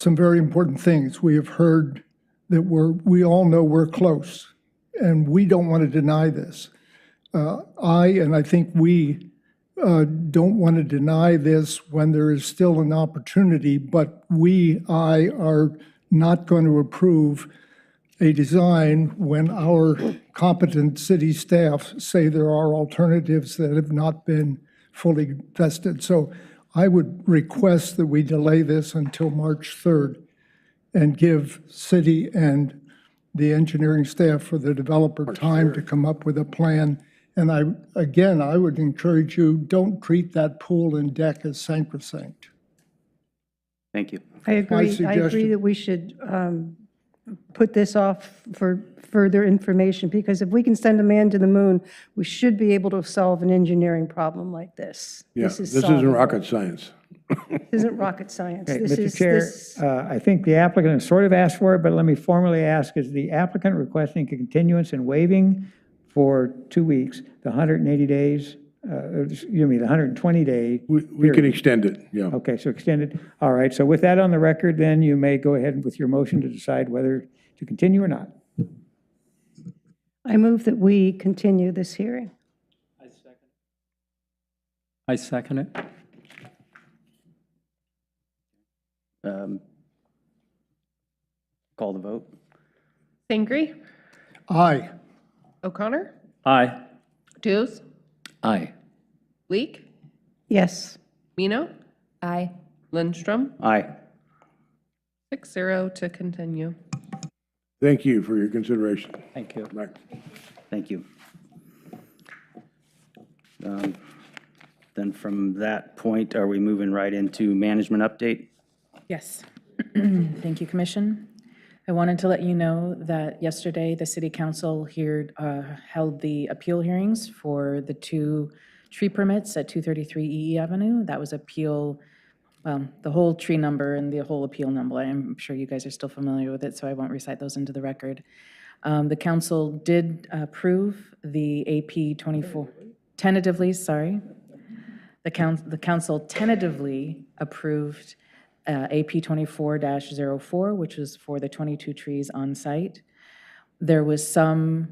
some very important things. We have heard that we all know we're close, and we don't want to deny this. I think we don't want to deny this when there is still an opportunity, but I are not going to approve a design when our competent city staff say there are alternatives that have not been fully vested. So I would request that we delay this until March 3rd and give city and the engineering staff for the developer time to come up with a plan. And I would encourage you, don't treat that pool and deck as sacrosanct. Thank you. I agree that we should put this off for further information, because if we can send a man to the moon, we should be able to solve an engineering problem like this. Yeah, this isn't rocket science. This isn't rocket science. Okay, This Mr. is Chair, I think the applicant has sort of asked for it, but let me formally ask, is the applicant requesting a continuance and waiving for 2 weeks, the 180 days, the 120-day? We can extend it, yeah. Okay, so extended. All right, so with that on the record, then you may go ahead with your motion to decide whether to continue or not. I move that we continue this hearing. I second it. Call the vote. Sangri? Aye. O'Connor? Aye. Dews? Aye. Leek? Yes. Mino? Aye. Lindstrom? Aye. 6-0 to continue. Thank you for your consideration. Thank you. Right. Thank you. Then from that point, are we moving right into management update? Yes. Thank you, Commission. I wanted to let you know that yesterday, the City Council here held the appeal hearings for the 2 tree permits at 233 EE Avenue. That was appeal, well, the whole tree number and the whole appeal number. I'm sure you guys are still familiar with it, so I won't recite those into the record. The council did approve the AP 24, tentatively, sorry. The council tentatively approved AP 24-04, which is for the 22 trees on site. There was some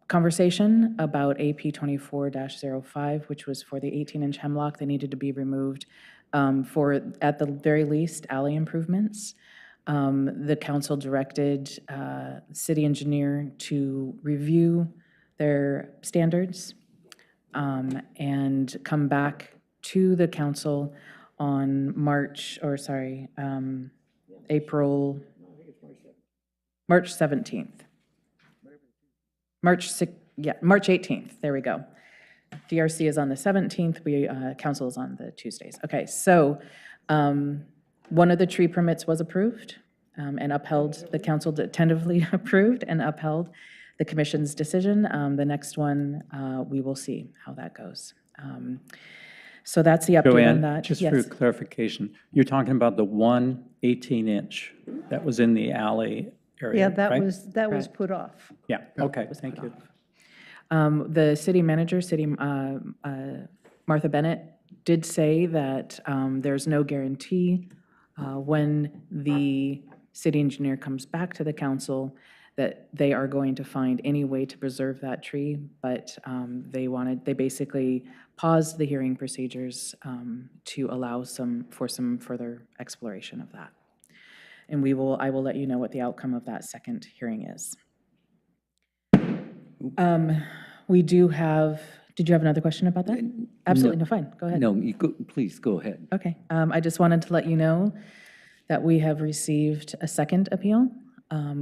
conversation about AP 24-05, which was for the 18-inch hemlock that needed to be removed for, at the very least, alley improvements. The council directed the city engineer to review their standards and come back to the council on March 17th. March 18th, there we go. DRC is on the 17th, council is on the Tuesdays. Okay, so one of the tree permits was approved and upheld, the council tentatively approved and upheld the commission's decision. The next one, we will see how that goes. So that's the update on Joanne, that. just Yes. for clarification, you're talking about the one 18-inch that was in the alley area, Yeah, right? that was put off. Yeah, okay, thank you. The city manager, Martha Bennett, did say that there's no guarantee when the city engineer comes back to the council that they are going to find any way to preserve that tree, but they basically paused the hearing procedures to allow for some further exploration of that. And I will let you know what the outcome of that second hearing is. We do have, did you have another question about that? Absolutely, no, fine, go ahead. No, please go ahead. Okay, I just wanted to let you know that we have received a second appeal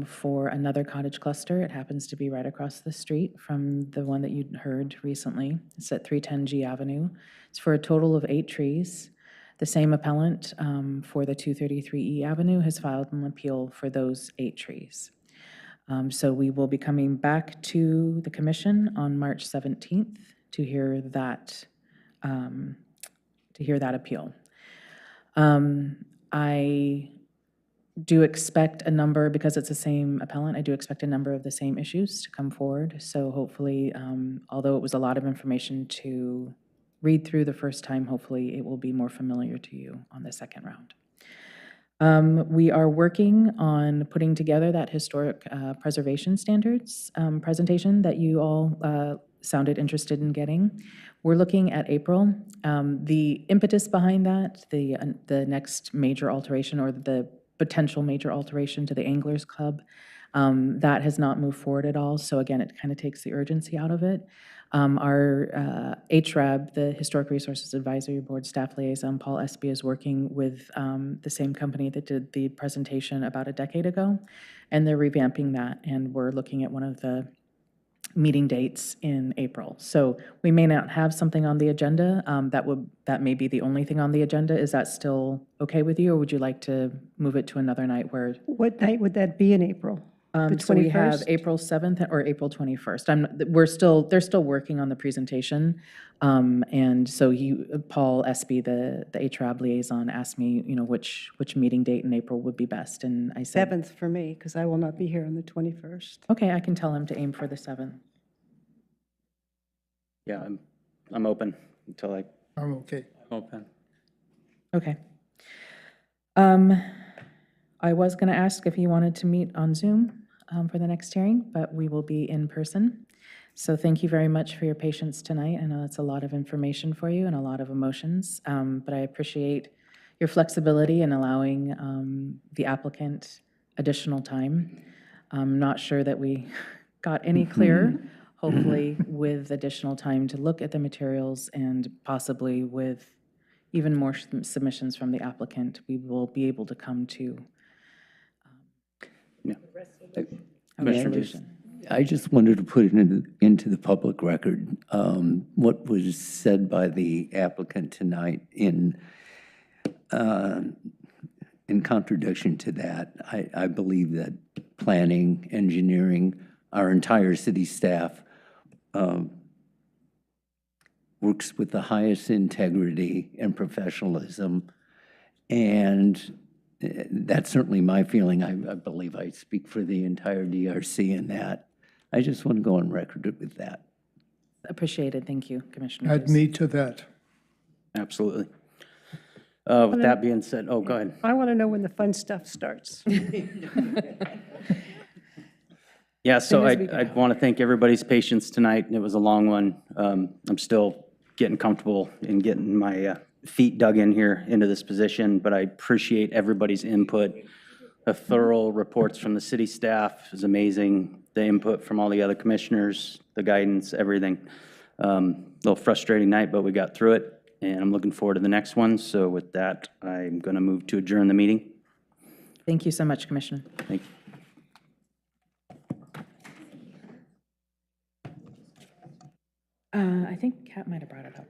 for another cottage cluster. It happens to be right across the street from the one that you heard recently. It's at 310 G Avenue. It's for a total of 8 trees. The same appellant for the 233 E Avenue has filed an appeal for those 8 trees. So we will be coming back to the commission on March 17th to hear that appeal. I do expect a number, because it's the same appellant, I do expect a number of the same issues to come forward. So hopefully, although it was a lot of information to read through the first time, hopefully it will be more familiar to you on the second round. We are working on putting together that historic preservation standards presentation that you all sounded interested in getting. We're looking at April. The impetus behind that, the next major alteration or the potential major alteration to the Anglers Club, that has not moved forward at all. So again, it kind of takes the urgency out of it. Our HRAB, the Historic Resources Advisory Board staff liaison, Paul Espy, is working with the same company that did the presentation about a decade ago, and they're revamping that, and we're looking at one of the meeting dates in April. So we may not have something on the agenda. That may be the only thing on the agenda. Is that still okay with you, or would you like to move it to another night where? What night would that be in April? The So we have 21st? April 7th or April 21st. They're still working on the presentation. And so Paul Espy, the HRAB liaison, asked me, which meeting date in April would be best. And I said, 7th for me, because I will not be here on the 21st. okay, I can tell him to aim for the 7th. Yeah, I'm open until I'm okay. Open. Okay. I was going to ask if you wanted to meet on Zoom for the next hearing, but we will be in person. So thank you very much for your patience tonight. I know it's a lot of information for you and a lot of emotions, but I appreciate your flexibility in allowing the applicant additional time. I'm not sure that we got any clearer. Hopefully with additional time to look at the materials and possibly with even more submissions from the applicant, we will be able to come to a resolution. I just wanted to put it into the public record. What was said by the applicant tonight in contradiction to that, I believe that planning, engineering, our entire city staff works with the highest integrity and professionalism, and that's certainly my feeling. I believe I speak for the entire DRC in that. I just want to go on record with that. Appreciated. Thank you, Commissioner. Add me to that. absolutely. With that being said, oh, go ahead. I want to know when the fun stuff starts. Yeah, so as we I want to thank everybody's patience tonight. It was a long one. I'm still getting comfortable in getting my feet dug in here into this position, but I appreciate everybody's input. The thorough reports from the city staff is amazing. The input from all the other commissioners, the guidance, everything. A little frustrating night, but we got through it. and I'm looking forward to the next one. So with that, I'm going to move to adjourn the meeting. Thank you so much, Commissioner. Thank you. I think Kat might have brought it up.